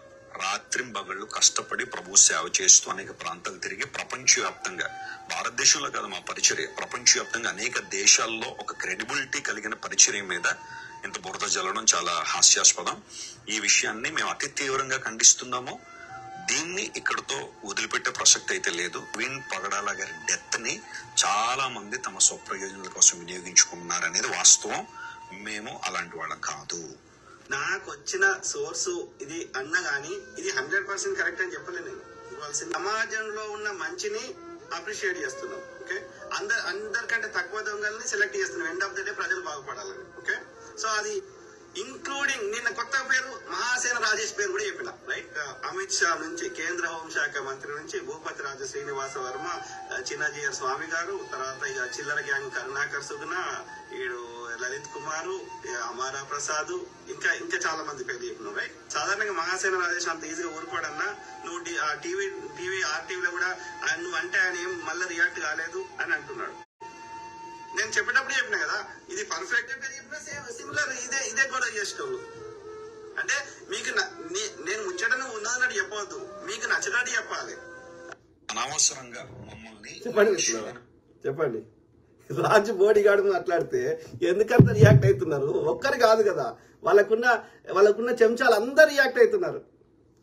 రాత్రింబగళ్ళు కష్టపడి ప్రభు సేవ చేస్తూ అనేక ప్రాంతాలు తిరిగి ప్రపంచవ్యాప్తంగా, భారతదేశంలో కాదు మా పరిచర్య, ప్రపంచవ్యాప్తంగా అనేక దేశాల్లో ఒక క్రెడిబిలిటీ కలిగిన పరిచర్య మీద ఇంత బురద జల్లడం చాలా హాస్యాస్పదం. ఈ విషయాన్ని మేము అతి తీవ్రంగా ఖండిస్తున్నాము. దీన్ని ఇక్కడతో వదిలిపెట్టే ప్రసక్తి అయితే లేదు. విన్ పగడాల గారి డెత్ ని చాలా మంది తమ స్వప్రయోజనాల కోసం వినియోగించుకున్నారనేది వాస్తవం. మేము అలాంటి వాళ్ళం కాదు. నాకు వచ్చిన సోర్సు ఇది అన్న గానీ ఇది 100% కరెక్ట్ అని చెప్పలేదు నేను. సమాజంలో ఉన్న మంచిని అప్రిషియేట్ చేస్తున్నాం. ఓకే, అందరికంటే తక్కువ దొంగల్ని సెలెక్ట్ చేస్తున్నాం. ఎండ్ ఆఫ్ ద డే ప్రజలు బాగుపడాలని. ఓకే, సో అది ఇంక్లూడింగ్ నిన్న కొత్త పేరు మహాసేన రాజేష్ పేరు కూడా చెప్పిన. రైట్, అమిత్ షా నుంచి, కేంద్ర హోంశాఖ మంత్రి నుంచి, భూపతి రాజ శ్రీనివాస వర్మ, చిన్నజీఆర్ స్వామి గారు, తర్వాత ఇక చిల్లర గ్యాంగ్ కరుణాకర్ సుగుణ, ఈడు లలిత్ కుమారు, అమారా ప్రసాద్, ఇంకా చాలా మంది పేర్లు చెప్పినావు. రైట్, సాధారణంగా మహాసేన రాజేష్ అంత ఈజీగా ఊరుకోడన్నా. నువ్వు ఆర్టీవీలో కూడా నువ్వు అంటే ఆయన ఏం మళ్ళీ రియాక్ట్ కాలేదు అని అంటున్నాడు. నేను చెప్పేటప్పుడు చెప్పిన కదా, ఇది పర్ఫెక్ట్ చెప్పిన సిమిలర్ ఇదే గొడవ చేసేటోళ్ళు. అంటే మీకు నేను ముచ్చటను ఉన్నదన్నట్టు చెప్పవద్దు, మీకు నచ్చినట్టు చెప్పాలి. అనవసరంగా మమ్మల్ని చెప్పండి. రాజు బోడిగాడు మాట్లాడితే ఎందుకంత రియాక్ట్ అవుతున్నారు? ఒక్కరు కాదు కదా, వాళ్ళకున్న చెంచాలు అందరు రియాక్ట్ అవుతున్నారు.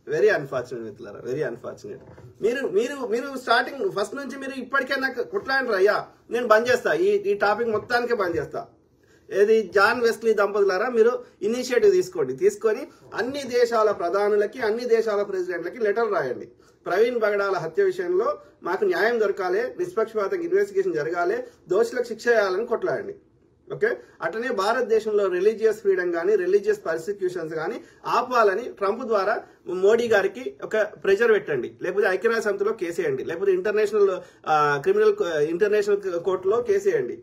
వెరీ అన్ఫార్చునేట్ మిత్రులారా, వెరీ అన్ఫార్చునేట్. మీరు స్టార్టింగ్ ఫస్ట్ నుంచి మీరు ఇప్పటికైనా కొట్లాంటారు. అయ్యా నేను బంద్ చేస్తా, ఈ టాపిక్ మొత్తానికే బంద్ చేస్తా. ఏది జాన్ వెస్లీ దంపతులారా, మీరు ఇనిషియేటివ్ తీసుకొని అన్ని దేశాల ప్రధానులకి, అన్ని దేశాల ప్రెసిడెంట్లకి లెటర్ రాయండి. ప్రవీణ్ పగడాల హత్య విషయంలో మాకు న్యాయం దొరకాలి, నిష్పక్షపాతంగా ఇన్వెస్టిగేషన్ జరగాలి, దోషులకు శిక్ష చేయాలని కొట్లాడండి. ఓకే, అట్లనే భారతదేశంలో రిలీజియస్ ఫ్రీడమ్ కానీ, రిలీజియస్ పర్సిక్యూషన్స్ కానీ ఆపాలని ట్రంప్ ద్వారా మోడీ గారికి ఒక ప్రెషర్ పెట్టండి. లేకపోతే ఐక్యరాజ్య సమితిలో కేసేయండి, లేకపోతే ఇంటర్నేషనల్ కోర్టులో కేసేయండి.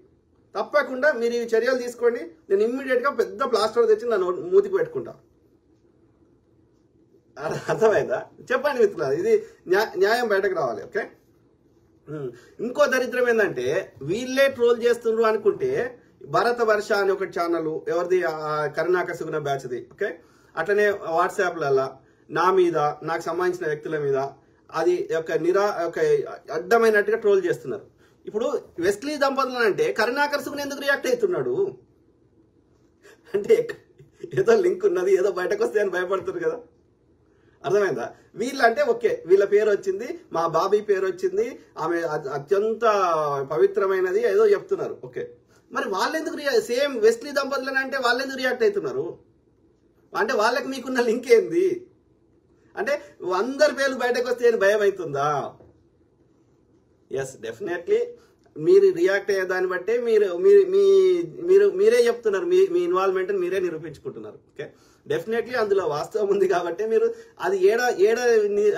తప్పకుండా మీరు ఈ చర్యలు తీసుకోండి. నేను ఇమ్మీడియట్ గా పెద్ద ప్లాస్టర్ తెచ్చి నన్ను మూతికి పెట్టుకుంటా. అర్థమైందా? చెప్పండి మిత్రులారా, ఇది న్యాయం బయటకు రావాలి. ఓకే, ఇంకో దరిద్రం ఏంటంటే వీళ్ళే ట్రోల్ చేస్తున్నారు అనుకుంటే, భరత వర్ష అని ఒక ఛానల్, ఎవరిది, కరుణాకర్ సుగుణ బ్యాచ్ది. ఓకే, అట్లనే వాట్సాప్లలో నా మీద, నాకు సంబంధించిన వ్యక్తుల మీద అది ఒక అడ్డమైనట్టుగా ట్రోల్ చేస్తున్నారు. ఇప్పుడు వెస్లీ దంపతులు అంటే కరుణాకర్ సుగుణ ఎందుకు రియాక్ట్ అవుతున్నాడు అంటే ఏదో లింక్ ఉన్నది, ఏదో బయటకు వస్తే అని భయపడుతున్నారు కదా. అర్థమైందా? వీళ్ళంటే ఓకే, వీళ్ళ పేరు వచ్చింది, మా బాబీ పేరు వచ్చింది, ఆమె అత్యంత పవిత్రమైనది ఏదో చెప్తున్నారు. ఓకే, మరి వాళ్ళెందుకు సేమ్ వెస్లీ దంపతులని అంటే వాళ్ళెందుకు రియాక్ట్ అవుతున్నారు? అంటే వాళ్ళకి మీకున్న లింక్ ఏంది? అంటే అందరి పేర్లు బయటకు వస్తే భయం అవుతుందా? ఎస్, డెఫినెట్లీ మీరు రియాక్ట్ అయ్యే దాన్ని బట్టే మీరే చెప్తున్నారు, మీ ఇన్వాల్వ్మెంట్ మీరే నిరూపించుకుంటున్నారు. ఓకే, డెఫినెట్లీ అందులో వాస్తవం ఉంది కాబట్టి మీరు అది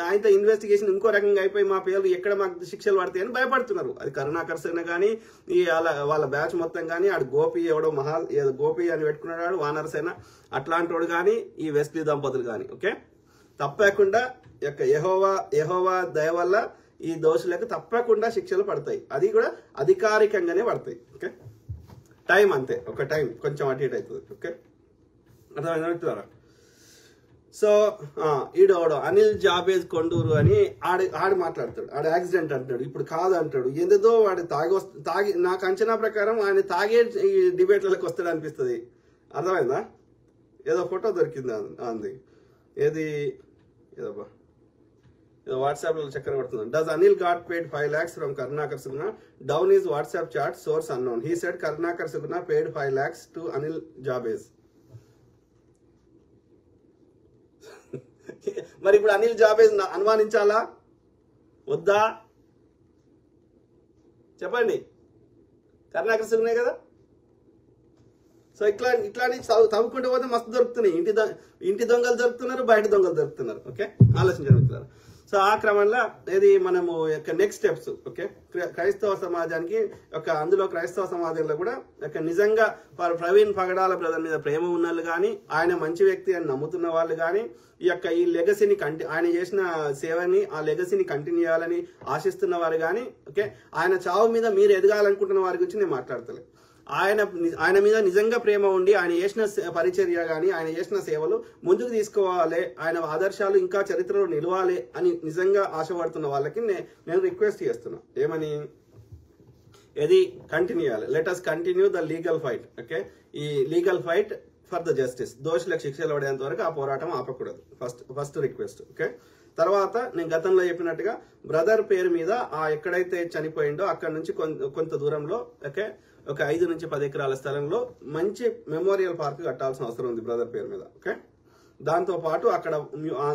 ఆయనతో ఇన్వెస్టిగేషన్ ఇంకో రకంగా అయిపోయి మా పేర్లు ఎక్కడ మాకు శిక్షలు పడతాయని భయపడుతున్నారు. అది కరుణాకర్ సేన కానీ వాళ్ళ బ్యాచ్ మొత్తం కానీ ఆడు గోపి ఎవడో గోపి అని పెట్టుకున్నాడు వానర్ సేన అట్లాంటి వాడు కానీ ఈ వెస్లీ దంపతులు కానీ. ఓకే, తప్పకుండా యెహోవా దయ వల్ల ఈ దోషులకు తప్పకుండా శిక్షలు పడతాయి. అది కూడా అధికారికంగానే పడతాయి. ఓకే, టైం అంతే, ఒక టైం కొంచెం అటు ఇటు అవుతుంది. ఓకే, అర్థమైనా? సో ఈడోడో అనిల్ జాబేజ్ కొండూరు అని ఆడు మాట్లాడతాడు, ఆడు యాక్సిడెంట్ అంటాడు, ఇప్పుడు కాదు అంటాడు. ఎందుదో వాడు తాగి నాకు అంచనా ప్రకారం ఆయన తాగే ఈ డిబేట్లకు వస్తాడు అనిపిస్తుంది. అర్థమైందా? ఏదో ఫోటో దొరికింది అంది, ఏది ఏదో వాట్సాప్ లో చక్కర పడుతుంది. Does Anil got paid 5 lakhs from Karunakar Suguna? Down is WhatsApp chat, source unknown. He said Karunakar Suguna paid 5 lakhs to Anil Jabez. మరి ఇప్పుడు అనిల్ జాబేజ్ అనుమానించాలా వద్దా చెప్పండి? కరుణాకర్ సుగునే కదా. సో ఇట్లాంటి తవ్వుకుంటూ పోతే మస్తు దొరుకుతున్నాయి. ఇంటి దొంగలు దొరుకుతున్నారు, బయట దొంగలు దొరుకుతున్నారు. ఓకే, ఆలోచించారు. సో ఆ క్రమంలో ఇది మనము నెక్స్ట్ స్టెప్స్. ఓకే, క్రైస్తవ సమాజానికి అందులో క్రైస్తవ సమాజంలో కూడా నిజంగా ప్రవీణ్ పగడాల బ్రదర్ మీద ప్రేమ ఉన్న వాళ్ళు కానీ, ఆయన మంచి వ్యక్తి అని నమ్ముతున్న వాళ్ళు కానీ, ఈ లెగసీని ఆయన చేసిన సేవని ఆ లెగసీని కంటిన్యూ చేయాలని ఆశిస్తున్న వారు కానీ, ఓకే, ఆయన చావు మీద మీరు ఎదగాలనుకుంటున్న వారి గురించి నేను మాట్లాడతలే. ఆయన మీద నిజంగా ప్రేమ ఉండి ఆయన చేసిన పరిచర్య కానీ ఆయన చేసిన సేవలు ముందుకు తీసుకోవాలి, ఆయన ఆదర్శాలు ఇంకా చరిత్రలో నిలవాలి అని నిజంగా ఆశపడుతున్న వాళ్ళకి నేను రిక్వెస్ట్ చేస్తున్నా. ఏమని? ఇది కంటిన్యూ చేయాలి. Let us continue the legal fight. Okay, ఈ legal fight for the justice. దోషులకు శిక్షలు పడేంత వరకు ఆ పోరాటం ఆపకూడదు. First request. ఓకే, తర్వాత నేను గతంలో చెప్పినట్టుగా బ్రదర్ పేరు మీద ఎక్కడైతే చనిపోయిండో అక్కడ నుంచి కొంత దూరంలో ఓకే ఒక 5 నుంచి 10 ఎకరాల స్థలంలో మంచి మెమోరియల్ పార్క్ కట్టాల్సిన అవసరం ఉంది బ్రదర్ పేరు మీద. ఓకే, దాంతో పాటు అక్కడ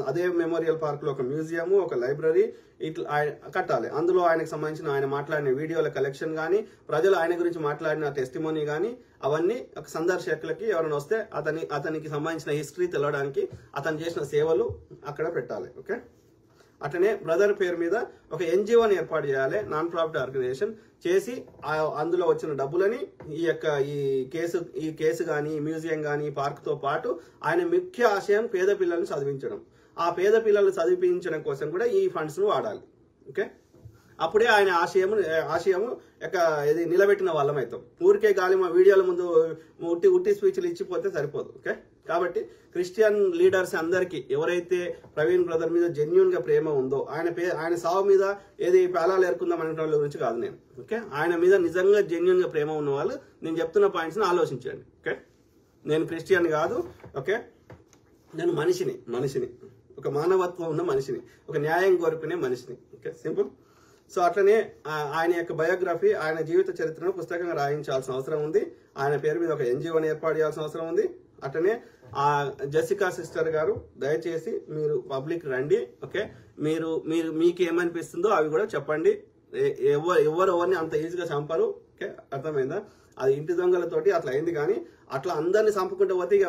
అదే మెమోరియల్ పార్క్ లో ఒక మ్యూజియం, ఒక లైబ్రరీ ఇట్లా కట్టాలి. అందులో ఆయనకు సంబంధించిన ఆయన మాట్లాడిన వీడియోల కలెక్షన్ కానీ, ప్రజలు ఆయన గురించి మాట్లాడిన టెస్టిమోనీ కానీ, అవన్నీ ఒక సందర్శకులకి ఎవరైనా వస్తే అతనికి సంబంధించిన హిస్టరీ తెలవడానికి అతను చేసిన సేవలు అక్కడ పెట్టాలి. ఓకే, అట్లనే బ్రదర్ పేరు మీద ఒక ఎన్జిఓని ఏర్పాటు చేయాలి, నాన్ ప్రాఫిట్ ఆర్గనైజేషన్ చేసి అందులో వచ్చిన డబ్బులని ఈ కేసు కానీ, మ్యూజియం కానీ, పార్క్ తో పాటు ఆయన ముఖ్య ఆశయం పేద పిల్లల్ని చదివించడం. ఆ పేద పిల్లలు చదివించడం కోసం కూడా ఈ ఫండ్స్ ను వాడాలి. ఓకే, అప్పుడే ఆయన ఆశయము ఇది నిలబెట్టిన వాళ్ళం అవుతాం. ఊరికే గాలి మా వీడియోల ముందు ఉట్టి స్పీచ్లు ఇచ్చిపోతే సరిపోదు. ఓకే, క్రిస్టియన్ లీడర్స్ అందరికీ ఎవరైతే ప్రవీణ్ బ్రదర్ మీద జెన్యున్ గా ప్రేమ ఉందో, ఆయన సావు మీద ఏది పేలాలు ఏరుకుందాం అనే వాళ్ళ గురించి కాదు నేను. ఓకే, ఆయన మీద నిజంగా జెన్యున్ గా ప్రేమ ఉన్న వాళ్ళు నేను చెప్తున్న పాయింట్స్ ని ఆలోచించండి. ఓకే, నేను క్రిస్టియన్ కాదు. ఓకే, నేను మనిషిని ఒక మానవత్వం ఉన్న మనిషిని, ఒక న్యాయం కోరుకునే మనిషిని. Okay, simple. సో అట్లనే ఆయన యొక్క బయోగ్రఫీ, ఆయన జీవిత చరిత్రను పుస్తకంగా రాయించాల్సిన అవసరం ఉంది. ఆయన పేరు మీద ఒక ఎన్జిఓని ఏర్పాటు చేయాల్సిన అవసరం ఉంది. అట్లనే జెసికా సిస్టర్ గారు దయచేసి మీరు పబ్లిక్ రండి. ఓకే, మీకు ఏమనిపిస్తుందో అవి కూడా చెప్పండి. ఎవరిని అంత ఈజీగా చంపరు. ఓకే, అర్థమైందా? అది ఇంటి దొంగలతోటి అట్లా అయింది, కానీ అట్లా అందరినీ చంపుకుంటూ పోతే ఇక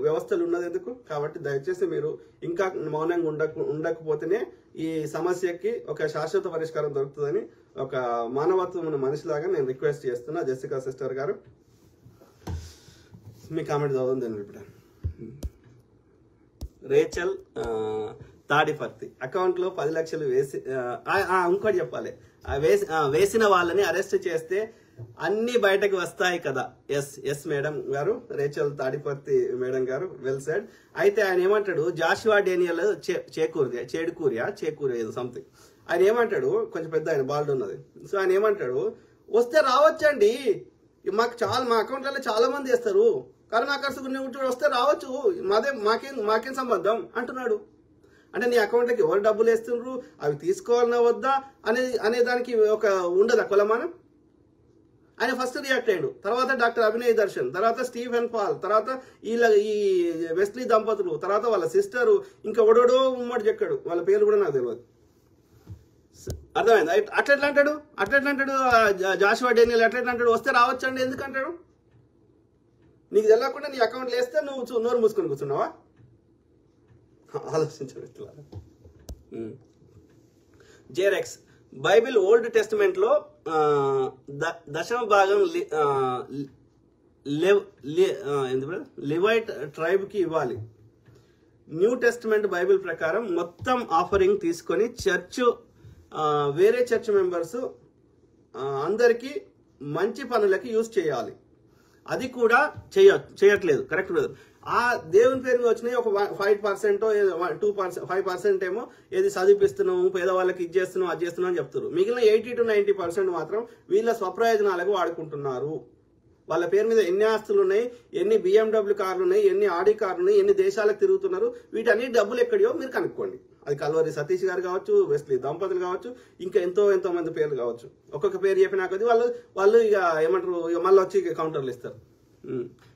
వ్యవస్థలు ఉన్నది ఎందుకు? కాబట్టి దయచేసి మీరు ఇంకా మౌనంగా ఉండకపోతేనే ఈ సమస్యకి ఒక శాశ్వత పరిష్కారం దొరుకుతుందని ఒక మానవత్వం ఉన్న మనిషిలాగా నేను రిక్వెస్ట్ చేస్తున్నా. జెసికా సిస్టర్ గారు మీ కామెంట్ చదవండి. నేను ఇప్పుడు రేచల్ తాడిపర్తి అకౌంట్ లో 10 లక్షలు వేసి ఇంకోటి చెప్పాలి, వేసిన వాళ్ళని అరెస్ట్ చేస్తే అన్ని బయటకు వస్తాయి కదా. ఎస్ మేడం గారు, రేచల్ తాడిపర్తి మేడం గారు, వెల్ సెడ్. అయితే ఆయన ఏమంటాడు, జాషువా డేనియల్ చేడుకూరియా ఏదో సంథింగ్, ఆయన ఏమంటాడు, కొంచెం పెద్ద ఆయన బాల్డ్ ఉన్నది. సో ఆయన ఏమంటాడు, వస్తే రావచ్చండి, మా అకౌంట్లలో చాలా మంది వేస్తారు, కరుణాకర్ సుగుణ వస్తే రావచ్చు, మాకేం సంబంధం అంటున్నాడు. అంటే నీ అకౌంట్లకి ఎవరు డబ్బులు వేస్తుండ్రు, అవి తీసుకోవాలన్నా వద్దా అనే దానికి ఒక ఉండదా కొలమానం? ఆయన ఫస్ట్ రియాక్ట్ అయ్యాడు. తర్వాత డాక్టర్ అభినయ్ దర్శన్, తర్వాత స్టీఫెన్ పాల్, తర్వాత ఈ వెస్లీ దంపతులు, తర్వాత వాళ్ళ సిస్టరు, ఇంకా ఒడోడో ఉమ్మడి చెక్కాడు, వాళ్ళ పేరు కూడా నాకు తెలియదు. అర్థమైంది? అట్లా అంటాడు జాషువా డేనియల్ ఎట్లా అంటాడు? వస్తే రావచ్చండి ఎందుకంటాడు? నీకు తెలియకుండా నీ అకౌంట్లు వేస్తే నువ్వు నోరు మూసుకొని కూర్చున్నావా? ఆలోచించండి. జేరెక్స్ బైబిల్ ఓల్డ్ టెస్టిమెంట్ లో దశమ భాగం లివైట్ ట్రైబ్ కి ఇవ్వాలి. న్యూ టెస్టిమెంట్ బైబిల్ ప్రకారం మొత్తం ఆఫరింగ్ తీసుకొని వేరే చర్చ్ మెంబర్స్ అందరికీ మంచి పనులకి యూజ్ చేయాలి. అది కూడా చేయట్లేదు. Correct brother. ఆ దేవుని పేరు మీద వచ్చినాయి ఒక 5% 2% 5% ఏమో ఏది చదివిపిస్తున్నాము, పేదవాళ్ళకి ఇది చేస్తున్నాం అది చేస్తున్నాం అని చెప్తారు. మిగిలిన 80 to 90% మాత్రం వీళ్ళ స్వప్రయోజనాలకు వాడుకుంటున్నారు. వాళ్ళ పేరు మీద ఎన్ని ఆస్తులు ఉన్నాయి, ఎన్ని BMW కార్లు ఉన్నాయి, ఎన్ని ఆడి కార్లు ఉన్నాయి, ఎన్ని దేశాలకు తిరుగుతున్నారు, వీటన్ని డబ్బులు ఎక్కడియో మీరు కనుక్కోండి. అది కల్వరి సతీష్ గారు కావచ్చు, వెస్లీ దంపతులు కావచ్చు, ఇంకా ఎంతో మంది పేర్లు కావచ్చు. ఒక్కొక్క పేరు చెప్పినా కొద్ది వాళ్ళు ఇక ఏమంటారు, ఇక మళ్ళీ వచ్చి కౌంటర్లు ఇస్తారు.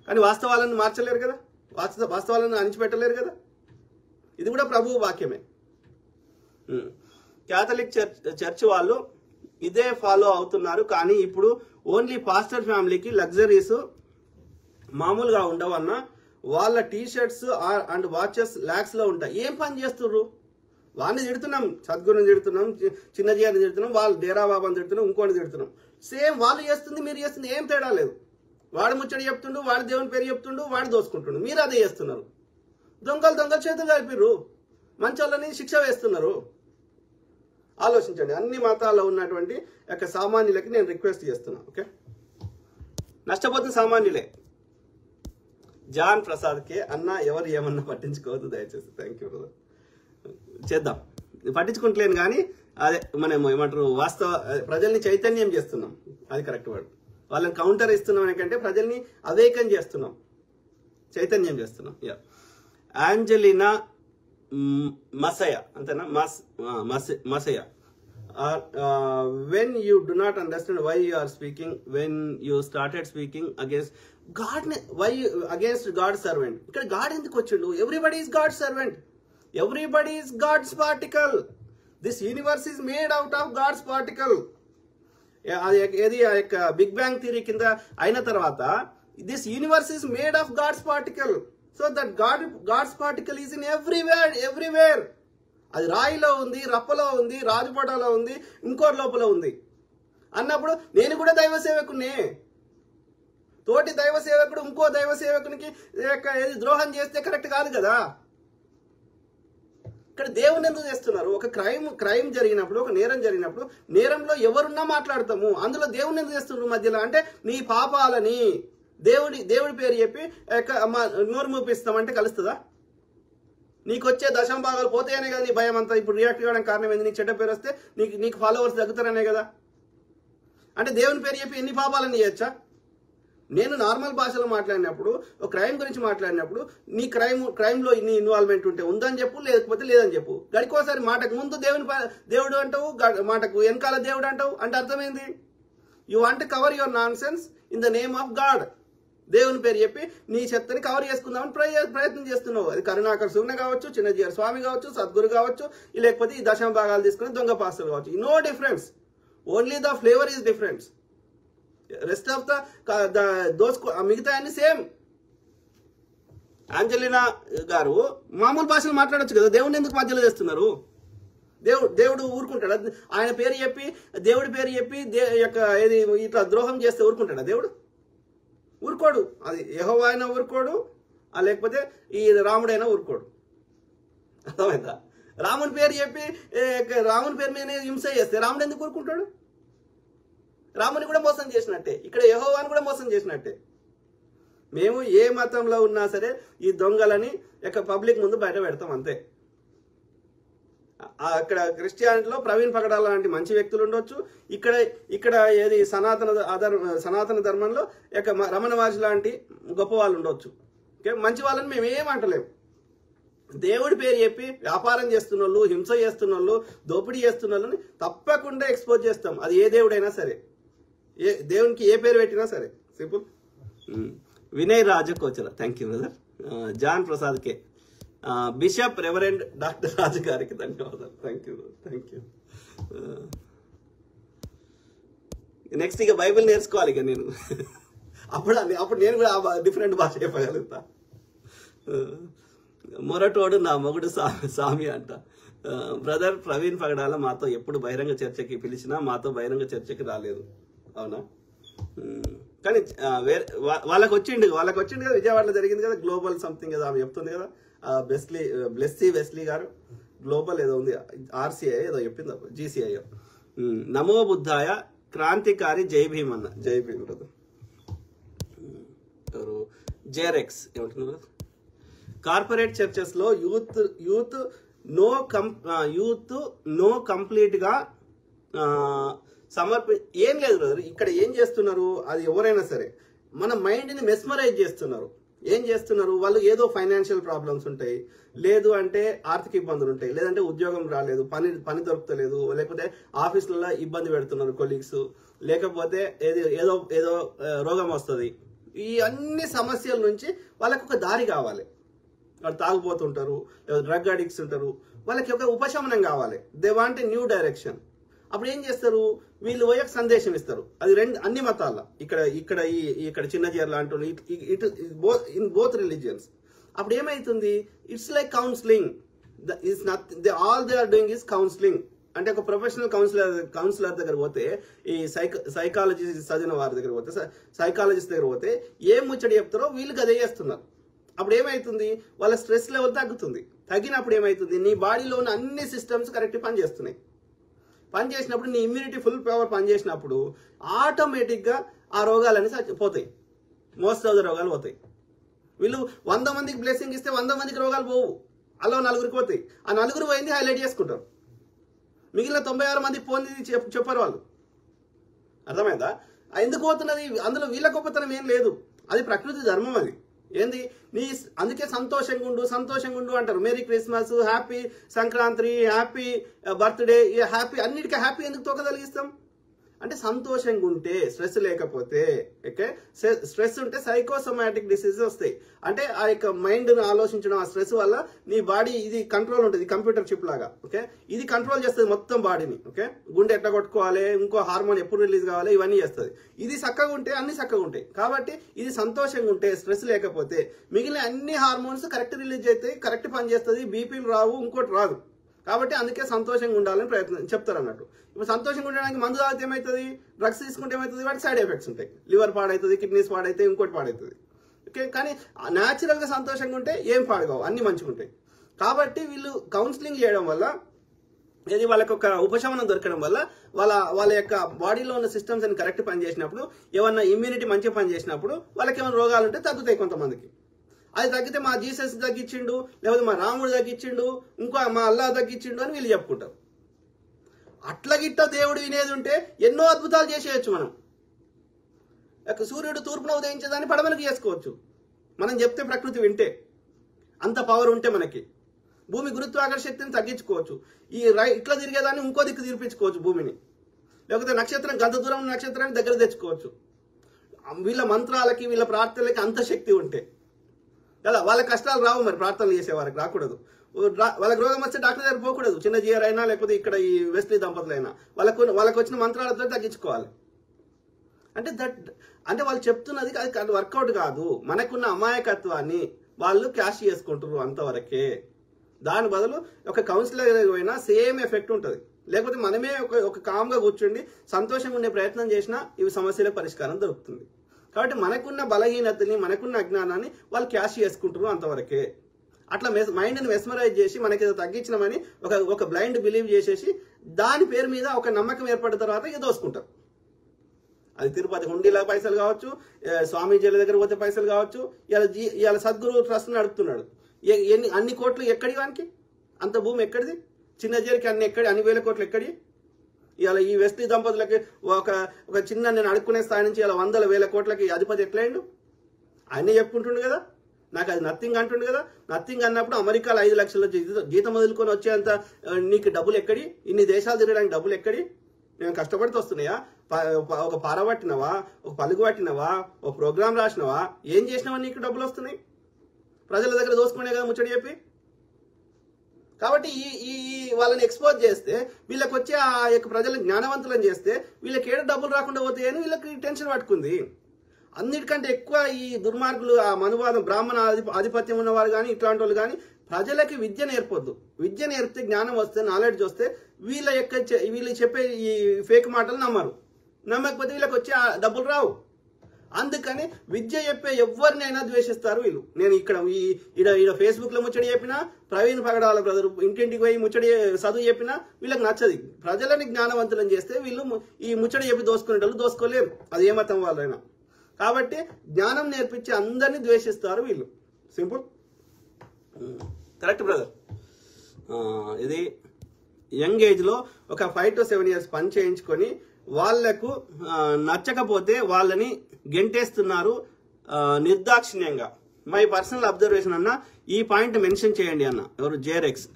కానీ వాస్తవాలను మార్చలేరు కదా, వాస్తవాలను అణిచిపెట్టలేరు కదా. ఇది కూడా ప్రభువు వాక్యమే. క్యాథలిక్ చర్చ్ వాళ్ళు ఇదే ఫాలో అవుతున్నారు. కానీ ఇప్పుడు ఓన్లీ పాస్టర్ ఫ్యామిలీకి లగ్జరీస్ మామూలుగా ఉండవన్న వాళ్ళ టీషర్ట్స్ అండ్ వాచెస్ ల్యాక్స్ లో ఉంటాయి. ఏం పని చేస్తుర్రు? వాడిని తిడుతున్నాం, సద్గురుని తిడుతున్నాం, చిన్నజీని తిడుతున్నాం, వాళ్ళు డేరా బాబాని తిడుతున్నాం, ఇంకోటి తిడుతున్నాం. సేమ్ వాళ్ళు చేస్తుంది మీరు చేస్తుంది ఏం తేడా లేదు. వాడు ముచ్చడి చెప్తుండు, వాడు దేవుని పేరు చెప్తుండు, వాడు దోసుకుంటుండు, మీరు అదే చేస్తున్నారు. దొంగలు చేతులు కలిపిర్రు, మంచోళ్ళని శిక్ష వేస్తున్నారు. ఆలోచించండి. అన్ని మతాల్లో ఉన్నటువంటి యొక్క సామాన్యులకి నేను రిక్వెస్ట్ చేస్తున్నా. ఓకే, నష్టపోతున్న సామాన్యులే. జాన్ ప్రసాద్కే అన్న ఎవరు ఏమన్నా పట్టించుకోవద్దు దయచేసి. Thank you brother. చేద్దాం, పట్టించుకుంటలేను కానీ అదే మనం ఏమంటారు వాస్తవ ప్రజల్ని చైతన్యం చేస్తున్నాం. అది కరెక్ట్ వర్డ్. వాళ్ళని కౌంటర్ ఇస్తున్నాం ఎందుకంటే ప్రజల్ని అవేకం చేస్తున్నాం, చైతన్యం చేస్తున్నాం. యాంజలినా మసయ అంతేనా? మసయ. when you do not understand why you are speaking, when you started speaking against God, why against God's servant? ఇక్కడ God ఎందుకు వచ్చిండు? Everybody is God's servant. Everybody is God's particle. This universe is made out of God's particle. ఏది ఆ యొక్క big bang theory కింద అయిన తర్వాత this universe is made of God's particle. So that God's particle is in everywhere. అది రాయిలో ఉంది, రప్పలో ఉంది, రాజుపటాలో ఉంది, ఇంకోటి లోపల ఉంది అన్నప్పుడు నేను కూడా దైవ సేవకునే. తోటి దైవ సేవకుడు ఇంకో దైవ సేవకునికి ద్రోహం చేస్తే కరెక్ట్ కాదు కదా. ఇక్కడ దేవుని ఎందుకు చేస్తున్నారు? ఒక క్రైమ్ జరిగినప్పుడు, ఒక నేరం జరిగినప్పుడు, నేరంలో ఎవరున్నా మాట్లాడతాము, అందులో దేవుని ఎందుకు చేస్తున్నారు మధ్యలో? అంటే నీ పాపాలని దేవుడి పేరు చెప్పి నోరు మూపిస్తామంటే కలుస్తుందా? నీకు వచ్చే దశమ భాగాలు పోతాయనే కదా నీ భయం అంతా. ఇప్పుడు రియాక్ట్ కావడానికి కారణం ఏంది? నీకు చెడ్డ పేరు వస్తే నీకు ఫాలోవర్స్ తగ్గుతారనే కదా. అంటే దేవుని పేరు చెప్పి ఎన్ని పాపాలని చేయొచ్చా? నేను నార్మల్ భాషలో మాట్లాడినప్పుడు, ఒక క్రైమ్ గురించి మాట్లాడినప్పుడు నీ క్రైమ్లో నీ ఇన్వాల్వ్మెంట్ ఉంటే ఉందని చెప్పు, లేకపోతే లేదని చెప్పు. గడికోసారి మాటకు ముందు దేవుడు అంటావు, మాటకు వెనకాల దేవుడు అంటావు. అంటే అర్థమైంది? You want to cover your non sense in the name of God. దేవుని పేరు చెప్పి నీ చెత్తని కవర్ చేసుకుందామని ప్రయత్నం చేస్తున్నావు. అది కరుణాకర్ సుగ్న కావచ్చు, చిన్నజీఆర్ స్వామి కావచ్చు, సద్గురు కావచ్చు, లేకపోతే ఈ దశమ భాగాలు తీసుకుని దొంగ పాస్టర్లు కావచ్చు. No difference, only the flavour is difference. Rest of మిగతా అన్ని సేమ్. ఆంజలినా గారు మామూలు భాషలు మాట్లాడొచ్చు కదా, దేవుడిని ఎందుకు మధ్యలో చేస్తున్నారు? దేవుడు ఊరుకుంటాడు? ఆయన పేరు చెప్పి దేవుడి పేరు చెప్పి ఏది ఇట్లా ద్రోహం చేస్తే ఊరుకుంటాడా దేవుడు? ఊరుకోడు. అది యెహోవా అయినా ఊరుకోడు, లేకపోతే ఈ రాముడైనా ఊరుకోడు. అర్థమైందా? రాముని పేరు చెప్పి రాముని పేరు మీద హింస చేస్తే రాముడు ఎందుకు ఊరుకుంటాడు? రాముని కూడా మోసం చేసినట్టే, ఇక్కడ యెహోవాని కూడా మోసం చేసినట్టే. మేము ఏ మతంలో ఉన్నా సరే ఈ దొంగలని పబ్లిక్ ముందు బయట పెడతాం అంతే. అక్కడ క్రిస్టియానిటీలో ప్రవీణ్ పగడాల లాంటి మంచి వ్యక్తులు ఉండొచ్చు, ఇక్కడ ఏది సనాతన ధర్మంలో రమణ మహర్షి లాంటి గొప్ప వాళ్ళు ఉండొచ్చు. ఓకే, మంచి వాళ్ళని మేము ఏమంటలేము. దేవుడి పేరు చెప్పి వ్యాపారం చేస్తున్న వాళ్ళు, హింస చేస్తున్న వాళ్ళు, దోపిడీ చేస్తున్న వాళ్ళని తప్పకుండా ఎక్స్పోజ్ చేస్తాం. అది ఏ దేవుడైనా సరే, దేవునికి ఏ పేరు పెట్టినా సరే. Simple. Vinay Rajakochala, thank you brother. John Prasad K, bishop reverend doctor Raju గారికి ధన్యవాదాలు. Thank you. నెక్స్ట్ ఇక బైబిల్ నేర్చుకోవాలి ఇక నేను. అప్పుడు నేను కూడా డిఫరెంట్ భాష చెప్పగలుగుతా. మొరటోడు నా మొగుడు సామి అంట. బ్రదర్ ప్రవీణ్ పగడాల మాతో ఎప్పుడు బహిరంగ చర్చకి పిలిచినా మాతో బహిరంగ చర్చకి రాలేదు. అవునా? కానీ వాళ్ళకి వచ్చిండు కదా, విజయవాడలో జరిగింది కదా గ్లోబల్ సంథింగ్ కదా, ఆమె చెప్తుంది కదా, బ్లెస్సీ వెస్లీ గారు. గ్లోబల్ ఏదో ఉంది, ఆర్సీఐ ఏదో చెప్పింది, జీసీఐ. నమో బుద్ధాయ క్రాంతికారి జై భీమ్ అన్న. జై భీమ్ బ్రదర్. ఎవరు? జేరెక్స్ ఏమంటున్నారు? కార్పొరేట్ చర్చెస్ లో యూత్ నో కంప్లీట్ గా ఏం లేదు బ్రదర్. ఇక్కడ ఏం చేస్తున్నారు, అది ఎవరైనా సరే మన మైండ్ ని మెస్మరైజ్ చేస్తున్నారు. ఏం చేస్తున్నారు వాళ్ళు? ఏదో ఫైనాన్షియల్ ప్రాబ్లమ్స్ ఉంటాయి, లేదు అంటే ఆర్థిక ఇబ్బందులు ఉంటాయి, లేదంటే ఉద్యోగం రాలేదు, పని దొరుకుతలేదు, లేకపోతే ఆఫీసులలో ఇబ్బంది పెడుతున్నారు కొలీగ్స్, లేకపోతే ఏదో రోగం వస్తుంది. ఈ అన్ని సమస్యల నుంచి వాళ్ళకి ఒక దారి కావాలి. వాళ్ళు తాగుపోతుంటారు, డ్రగ్ అడిక్ట్స్ ఉంటారు, వాళ్ళకి ఒక ఉపశమనం కావాలి. They want a new direction. అప్పుడు ఏం చేస్తారు వీళ్ళు? పోయి సందేశం ఇస్తారు. అది అన్ని మతాల, ఇక్కడ చిన్న జీర్ల అంటూ ఇన్ బోత్ రిలీజియన్స్. అప్పుడు ఏమైతుంది? It's like counselling. All they are doing is counselling. అంటే ఒక ప్రొఫెషనల్ కౌన్సిలర్ దగ్గర పోతే, ఈ సైకాలజీ చదివిన వారి దగ్గర పోతే, సైకాలజిస్ట్ దగ్గర పోతే ఏం ముచ్చడి చెప్తారో వీళ్ళకి అదే చేస్తున్నారు. అప్పుడు ఏమైతుంది? వాళ్ళ స్ట్రెస్ లెవెల్ తగ్గుతుంది. తగ్గినప్పుడు ఏమైతుంది? నీ బాడీలో ఉన్న అన్ని సిస్టమ్స్ కరెక్ట్ పనిచేస్తున్నాయి. పనిచేసినప్పుడు నీ ఇమ్యూనిటీ ఫుల్ పవర్ పనిచేసినప్పుడు ఆటోమేటిక్గా ఆ రోగాలన్నీ పోతాయి. మోస్ట్ ఆఫ్ ద రోగాలు పోతాయి. వీళ్ళు 100 మందికి బ్లెస్సింగ్ ఇస్తే 100 మందికి రోగాలు పోవు, అలా 4 పోతాయి. ఆ 4 పోయింది హైలైట్ చేసుకుంటారు. మిగిలిన 96 మంది పోయింది చెప్పారు వాళ్ళు. అర్థమైందా? ఎందుకు పోతున్నది? అందులో వీళ్ళ గొప్పతనం ఏం లేదు, అది ప్రకృతి ధర్మం. అది ఏంది? అందుకే సంతోషంగా ఉండు అంటారు. Merry Christmas, happy Sankranti, happy birthday, happy, అన్నిటికీ హ్యాపీ ఎందుకు తోకగలిగిస్తాం అంటే సంతోషంగా ఉంటే, స్ట్రెస్ లేకపోతే. ఓకే, స్ట్రెస్ ఉంటే సైకోసోమాటిక్ డిసీజెస్ వస్తాయి. అంటే ఆ యొక్క మైండ్ ఆలోచించడం, ఆ స్ట్రెస్ వల్ల నీ బాడీ ఇది కంట్రోల్ ఉంటుంది, కంప్యూటర్ చిప్ లాగా. ఓకే, ఇది కంట్రోల్ చేస్తుంది మొత్తం బాడీని. ఓకే, గుండె ఎట్లా కొట్టుకోవాలి, ఇంకో హార్మోన్ ఎప్పుడు రిలీజ్ కావాలి, ఇవన్నీ చేస్తుంది. ఇది చక్కగా ఉంటే అన్ని చక్కగా ఉంటాయి. కాబట్టి ఇది సంతోషంగా ఉంటే, స్ట్రెస్ లేకపోతే మిగిలిన అన్ని హార్మోన్స్ కరెక్ట్ రిలీజ్ అవుతాయి, కరెక్ట్ పని చేస్తుంది, బీపీలు రావు, ఇంకోటి రాదు. కాబట్టి అందుకే సంతోషంగా ఉండాలని ప్రయత్నం చెప్తారు అన్నట్టు. ఇప్పుడు సంతోషంగా ఉండడానికి మందు తాగితే ఏమవుతుంది? డ్రగ్స్ తీసుకుంటే ఏమవుతుంది? వాటికి సైడ్ ఎఫెక్ట్స్ ఉంటాయి. లివర్ పాడవుతుంది, కిడ్నీస్ పాడవుతాయి, ఇంకోటి పాడవుతుంది. ఓకే, కానీ న్యాచురల్గా సంతోషంగా ఉంటే ఏం పాడుకోవు, అన్ని మంచిగా ఉంటాయి. కాబట్టి వీళ్ళు కౌన్సిలింగ్ చేయడం వల్ల, ఇది వాళ్ళకి ఒక ఉపశమనం దొరకడం వల్ల వాళ్ళ యొక్క బాడీలో ఉన్న సిస్టమ్స్ అని కరెక్ట్ పనిచేసినప్పుడు, ఏమన్నా ఇమ్యూనిటీ మంచిగా పనిచేసినప్పుడు వాళ్ళకి ఏమైనా రోగాలు ఉంటే తగ్గుతాయి కొంతమందికి. అది తగ్గితే మా జీసస్ తగ్గించిండు, లేకపోతే మా రాముడు తగ్గించిండు, ఇంకో మా అల్లా తగ్గించిండు అని వీళ్ళు చెప్పుకుంటారు. అట్లా గిట్ట దేవుడు వినేది ఉంటే ఎన్నో అద్భుతాలు చేసేయచ్చు. మనం సూర్యుడు తూర్పున ఉదయించేదాన్ని పడమలకు చేసుకోవచ్చు మనం చెప్తే, ప్రకృతి వింటే. అంత పవర్ ఉంటే మనకి భూమి గురుత్వాకర్షణ శక్తిని తగ్గించుకోవచ్చు. ఇట్లా తిరిగేదాన్ని ఇంకో దిక్కు తిరిపించుకోవచ్చు భూమిని, లేకపోతే నక్షత్రం గంత దూరం ఉన్న నక్షత్రాన్ని దగ్గర తెచ్చుకోవచ్చు. వీళ్ళ మంత్రాలకి, వీళ్ళ ప్రార్థనలకి అంత శక్తి ఉంటే కదా. వాళ్ళ కష్టాలు రావు, మరి ప్రార్థనలు చేసే వారికి రాకూడదు. వాళ్ళకి రోగం వస్తే డాక్టర్ దగ్గర పోకూడదు. చిన్న జీఆర్ అయినా, లేకపోతే ఇక్కడ ఈ వెస్లీ దంపతులైనా వాళ్ళకి వచ్చిన మంత్రాలతో తగ్గించుకోవాలి. అంటే వాళ్ళు చెప్తున్నది అది వర్కౌట్ కాదు. మనకున్న అమాయకత్వాన్ని వాళ్ళు క్యాష్ చేసుకుంటారు అంతవరకే. దాని బదులు ఒక కౌన్సిలర్ పోయినా సేమ్ ఎఫెక్ట్ ఉంటుంది. లేకపోతే మనమే ఒక కామ్గా కూర్చుండి సంతోషంగా ఉండే ప్రయత్నం చేసినా ఇవి సమస్యల పరిష్కారం దొరుకుతుంది. కాబట్టి మనకున్న బలహీనతని, మనకున్న అజ్ఞానాన్ని వాళ్ళు క్యాష్ చేసుకుంటారు అంతవరకే. అట్లా మైండ్ని మెస్మరైజ్ చేసి మనకి ఏదో తగ్గించినామని ఒక బ్లైండ్ బిలీవ్ చేసేసి దాని పేరు మీద ఒక నమ్మకం ఏర్పడిన తర్వాత ఇక దోసుకుంటారు. అది తిరుపతి హుండీల పైసలు కావచ్చు, స్వామీజీల దగ్గర పోతే పైసలు కావచ్చు. ఇవాళ సద్గురు ట్రస్ట్ నడుపుతున్నాడు. అన్ని కోట్లు ఎక్కడి వానికి? అంత భూమి ఎక్కడిది? చిన్న జైలుకి అన్ని వేల కోట్లు ఎక్కడి? ఇవాళ ఈ వెస్లీ దంపతులకి ఒక చిన్న నేను అడుక్కునే స్థాయి నుంచి ఇలా 100,000 కోట్లకి అధిపతి ఎట్లయిండు? ఆయనే చెప్పుకుంటుండు కదా, నాకు అది నథింగ్ అంటుండు కదా. నథింగ్ అన్నప్పుడు అమెరికాలో 5 లక్షల జీతం వదులుకొని వచ్చేంత నీకు డబ్బులు ఎక్కడి? ఇన్ని దేశాలు తిరగడానికి డబ్బులు ఎక్కడి? నేను కష్టపడితే వస్తున్నాయా? ఒక పార పట్టినవా, ఒక పలుగు పట్టినవా, ఒక ప్రోగ్రామ్ రాసినవా, ఏం చేసినావా నీకు డబ్బులు వస్తున్నాయి? ప్రజల దగ్గర దోసుకునే కదా ముచ్చడి చెప్పి. కాబట్టి ఈ వాళ్ళని ఎక్స్పోజ్ చేస్తే వీళ్ళకి వచ్చే ఆ యొక్క ప్రజలను జ్ఞానవంతులను చేస్తే వీళ్ళకి ఏడు డబ్బులు రాకుండా పోతాయని వీళ్ళకి టెన్షన్ పట్టుకుంది. అన్నిటికంటే ఎక్కువ ఈ దుర్మార్గులు, ఆ మనువాదం, బ్రాహ్మణ ఆధిపత్యం ఉన్నవారు కానీ ఇట్లాంటి వాళ్ళు కానీ ప్రజలకి విద్య నేర్పొద్దు. విద్య నేర్పితే జ్ఞానం వస్తే, నాలెడ్జ్ వస్తే వీళ్ళు చెప్పే ఈ ఫేక్ మాటలు నమ్మరు. నమ్మకపోతే వీళ్ళకి వచ్చే డబ్బులు రావు. అందుకని విద్య చెప్పే ఎవరినైనా ద్వేషిస్తారు వీళ్ళు. నేను ఇక్కడ ఫేస్బుక్ లో ముచ్చడి చెప్పినా, ప్రవీణ్ పగడాల బ్రదర్ ఇంటింటికి పోయి ముచ్చడి చదువు చెప్పినా వీళ్ళకి నచ్చదు. ప్రజలని జ్ఞానవంతులను చేస్తే వీళ్ళు ఈ ముచ్చడి చెప్పి దోసుకునేటోళ్ళు దోసుకోలేరు, అది ఏ మతం వాళ్ళైనా. కాబట్టి జ్ఞానం నేర్పించి అందరినీ ద్వేషిస్తారు వీళ్ళు. సింపుల్. Correct brother. ఇది యంగ్ ఏజ్ లో ఒక 5 to 7 years పని చేయించుకొని వాళ్లకు నచ్చకపోతే వాళ్ళని గెంటేస్తున్నారు నిర్దాక్షిణ్యంగా. మై పర్సనల్ అబ్జర్వేషన్ అన్న, ఈ పాయింట్ మెన్షన్ చేయండి అన్న. ఎవరు? జేరెక్స్.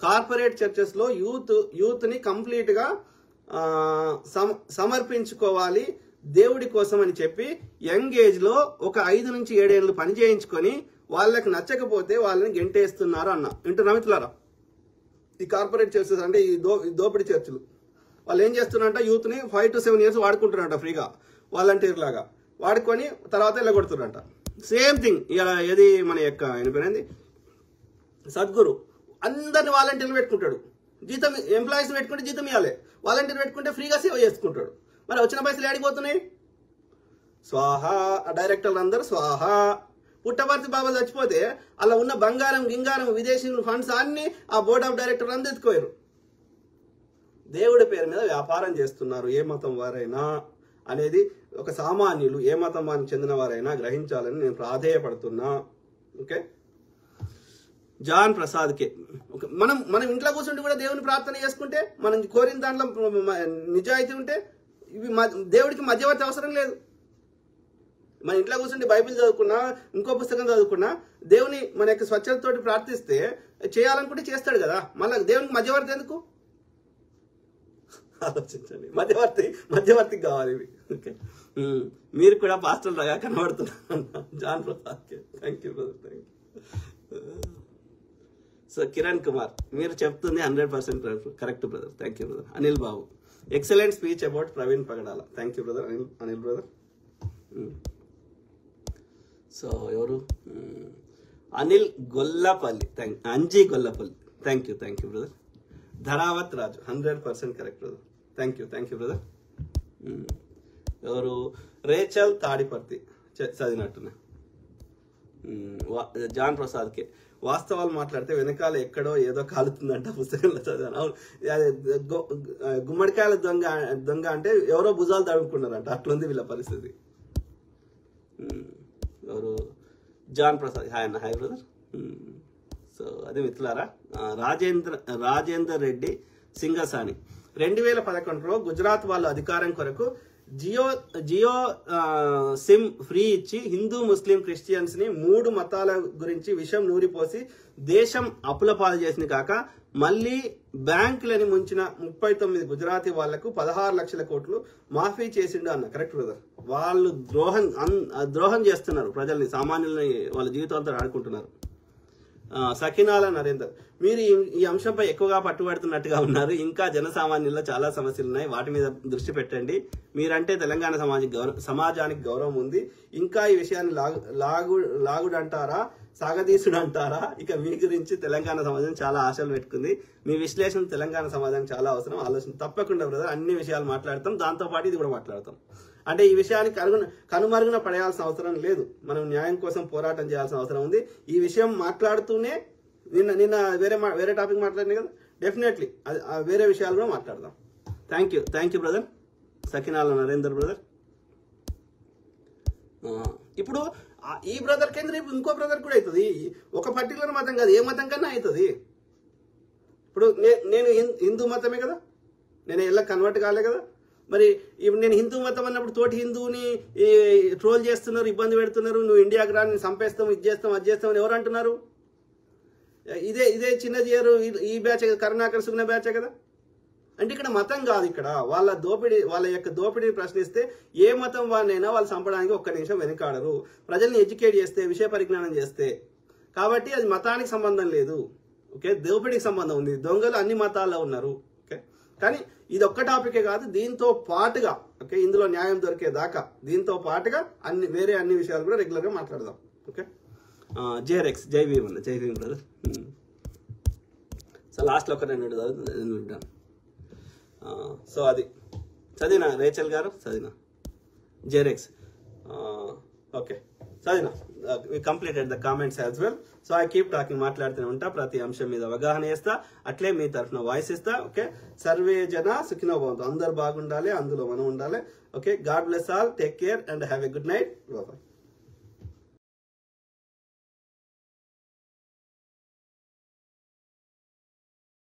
కార్పొరేట్ చర్చెస్ లో యూత్ ని కంప్లీట్ గా సమర్పించుకోవాలి దేవుడి కోసం అని చెప్పి యంగ్ ఏజ్ లో ఒక 5 నుంచి 7 ఏళ్ళు పని చేయించుకొని వాళ్ళకి నచ్చకపోతే వాళ్ళని గెంటేస్తున్నారు అన్న. వింటున్నా మిత్రులారా? ఈ కార్పొరేట్ చర్చెస్ అంటే ఈ దోపిడీ చర్చలు వాళ్ళు ఏం చేస్తున్నారంట, యూత్ ని 5 to 7 years వాడుకుంటున్నారంట ఫ్రీగా, వాలంటీర్ లాగా వాడుకొని తర్వాత వెళ్ళగొడుతున్నారంట. సేమ్ థింగ్ ఇలా ఏది మన యొక్క ఆయన పేరేంది, సద్గురు. అందరిని వాలంటీర్లు పెట్టుకుంటాడు, జీతం ఎంప్లాయీస్ పెట్టుకుంటే జీతం ఇవ్వాలి, వాలంటీర్ పెట్టుకుంటే ఫ్రీగా సేవ చేసుకుంటాడు. మరి వచ్చిన పైసలు ఏడిపోతున్నాయి? స్వాహా. డైరెక్టర్లు అందరూ స్వాహా. పుట్టపర్తి బాబా చచ్చిపోతే అలా ఉన్న బంగారం గింగారం విదేశీ ఫండ్స్ అన్ని ఆ బోర్డ్ ఆఫ్ డైరెక్టర్ అందరూ ఎత్తుకోయారు. దేవుడి పేరు మీద వ్యాపారం చేస్తున్నారు ఏ మతం వారైనా అనేది ఒక సామాన్యులు, ఏ మతం వారికి చెందిన వారైనా గ్రహించాలని నేను ప్రాధేయపడుతున్నా. ఓకే. జాన్ ప్రసాద్ కే. మనం ఇంట్లో కూర్చుంటే కూడా దేవుని ప్రార్థన చేసుకుంటే, మనం కోరిన దాంట్లో నిజాయితీ ఉంటే ఇవి దేవుడికి మధ్యవర్తి అవసరం లేదు. మన ఇంట్లో కూర్చుంటే బైబిల్ చదువుకున్నా, ఇంకో పుస్తకం చదువుకున్నా, దేవుని మన యొక్క స్వచ్ఛతతోటి ప్రార్థిస్తే చేయాలనుకుంటే చేస్తాడు కదా. మళ్ళీ దేవునికి మధ్యవర్తి ఎందుకు? ఆలోచించండి. మధ్యవర్తికి కావాలి ఇవి. ఓకే. మీరు కూడా పాస్టర్ లాగా కనబడుతున్నారు. John Prasad K. Thank you brother. Thank you. So Kiran Kumar, మీరు చెప్తుంది 100% correct brother. Thank you brother. Anil Babu, excellent speech about Praveen Pagadala. Thank you brother. Anil brother. So ఎవరు? Anil Gollapalli. Anji Gollapalli. Thank you brother. Dharavath Raju 100% correct brother. Thank you brother. ఎవరు? Rachel Tadiparthi చదివినట్టున్నా. John Prasad K. వాస్తవాలు మాట్లాడితే వెనకాల ఎక్కడో ఏదో కాలుతుందంట పుస్తకంలో చదివాను. గుమ్మడికాయల దొంగ అంటే ఎవరో భుజాలు తడుముకున్నారంట. అట్లుంది వీళ్ళ పరిస్థితి. ఎవరు? జాన్ ప్రసాద్. హాయ్ అన్న. Hi brother. సో అదే మిత్రులారా, రాజేందర్ రెడ్డి సింగసాని 2011లో గుజరాత్ వాళ్ళ అధికారం కొరకు జియో సిమ్ ఫ్రీ ఇచ్చి హిందూ ముస్లిం క్రిస్టియన్స్ ని 3 మతాల గురించి విషం నూరిపోసి దేశం అప్పులపాలు చేసింది కాక మళ్ళీ బ్యాంకులని ముంచిన 39 గుజరాతీ వాళ్లకు 16 లక్షల కోట్లు మాఫీ చేసిండు అన్న. Correct brother. వాళ్ళు ద్రోహం చేస్తున్నారు ప్రజల్ని, సామాన్యుల్ని వాళ్ళ జీవితాలతో ఆడుకుంటున్నారు. సకినాల నరేందర్, మీరు ఈ అంశంపై ఎక్కువగా పట్టుబడుతున్నట్టుగా ఉన్నారు. ఇంకా జనసామాన్యుల్లో చాలా సమస్యలు ఉన్నాయి, వాటి మీద దృష్టి పెట్టండి. మీరంటే తెలంగాణ సమాజానికి గౌరవం ఉంది. ఇంకా ఈ విషయాన్ని లాగుడంటారా, సాగదీసుడంటారా? ఇక మీ గురించి తెలంగాణ సమాజం చాలా ఆశలు పెట్టుకుంది. మీ విశ్లేషణ తెలంగాణ సమాజానికి చాలా అవసరం. ఆలోచన తప్పకుండా బ్రదర్, అన్ని విషయాలు మాట్లాడతాం. దాంతో పాటు ఇది కూడా మాట్లాడతాం. అంటే ఈ విషయానికి కనుమరుగున పడేయాల్సిన అవసరం లేదు. మనం న్యాయం కోసం పోరాటం చేయాల్సిన అవసరం ఉంది. ఈ విషయం మాట్లాడుతూనే నిన్న వేరే టాపిక్ మాట్లాడినాయి కదా, డెఫినెట్లీ వేరే విషయాలు కూడా మాట్లాడదాం. Thank you brother. Sakinala Narender brother. ఇప్పుడు ఈ బ్రదర్ కేంద్ర ఇంకో బ్రదర్ కూడా అవుతుంది. ఒక పర్టికులర్ మతం కాదు, ఏ మతం కన్నా అవుతుంది. ఇప్పుడు నేను హిందూ మతమే కదా, నేను ఎలా కన్వర్ట్ కాలే కదా. మరి ఇప్పుడు నేను హిందూ మతం అన్నప్పుడు తోటి హిందువుని ట్రోల్ చేస్తున్నారు, ఇబ్బంది పెడుతున్నారు. నువ్వు ఇండియాకి రా, నేను చంపేస్తాం, ఇది చేస్తాం, అది చేస్తాం అని ఎవరు అంటున్నారు? ఇదే చిన్న చేయరు ఈ బ్యాచ్, కరుణాకర్ సుగ్న బ్యాచే కదా. అంటే ఇక్కడ మతం కాదు, ఇక్కడ వాళ్ళ యొక్క దోపిడీని ప్రశ్నిస్తే ఏ మతం వారినైనా వాళ్ళు చంపడానికి ఒక్క నిమిషం వెనుకాడరు. ప్రజల్ని ఎడ్యుకేట్ చేస్తే, విషయ పరిజ్ఞానం చేస్తే. కాబట్టి అది మతానికి సంబంధం లేదు. ఓకే, దోపిడీకి సంబంధం ఉంది. దొంగలు అన్ని మతాల్లో ఉన్నారు. ఓకే, కానీ ఇది ఒక్క టాపికే కాదు, దీంతో పాటుగా ఓకే ఇందులో న్యాయం దొరికేదాకా దీంతో పాటుగా వేరే అన్ని విషయాలు కూడా రెగ్యులర్గా మాట్లాడదాం. ఓకే, జేరెక్స్ జై భీమ్ అన్న, జై భీమ్ బ్రదర్. సో లాస్ట్లో ఒక రెండు ఉంటాను. సో అది చదివినా రేచల్ గారు, చదివినా జేరెక్స్. ఓకే, చదివినా. we completed the comments as well. So I keep talking, మాట్లాడుతూనే ఉంటా, ప్రతి అంశం మీద అవగాహన చేస్తా, అట్లే మీ తరఫున వాయిస్ ఇస్తా. ఓకే, సర్వే జన సుఖినో భవంతు, అందరు బాగుండాలి, అందులో మనం ఉండాలి. Okay, God bless all, take care and have a good night. Bye.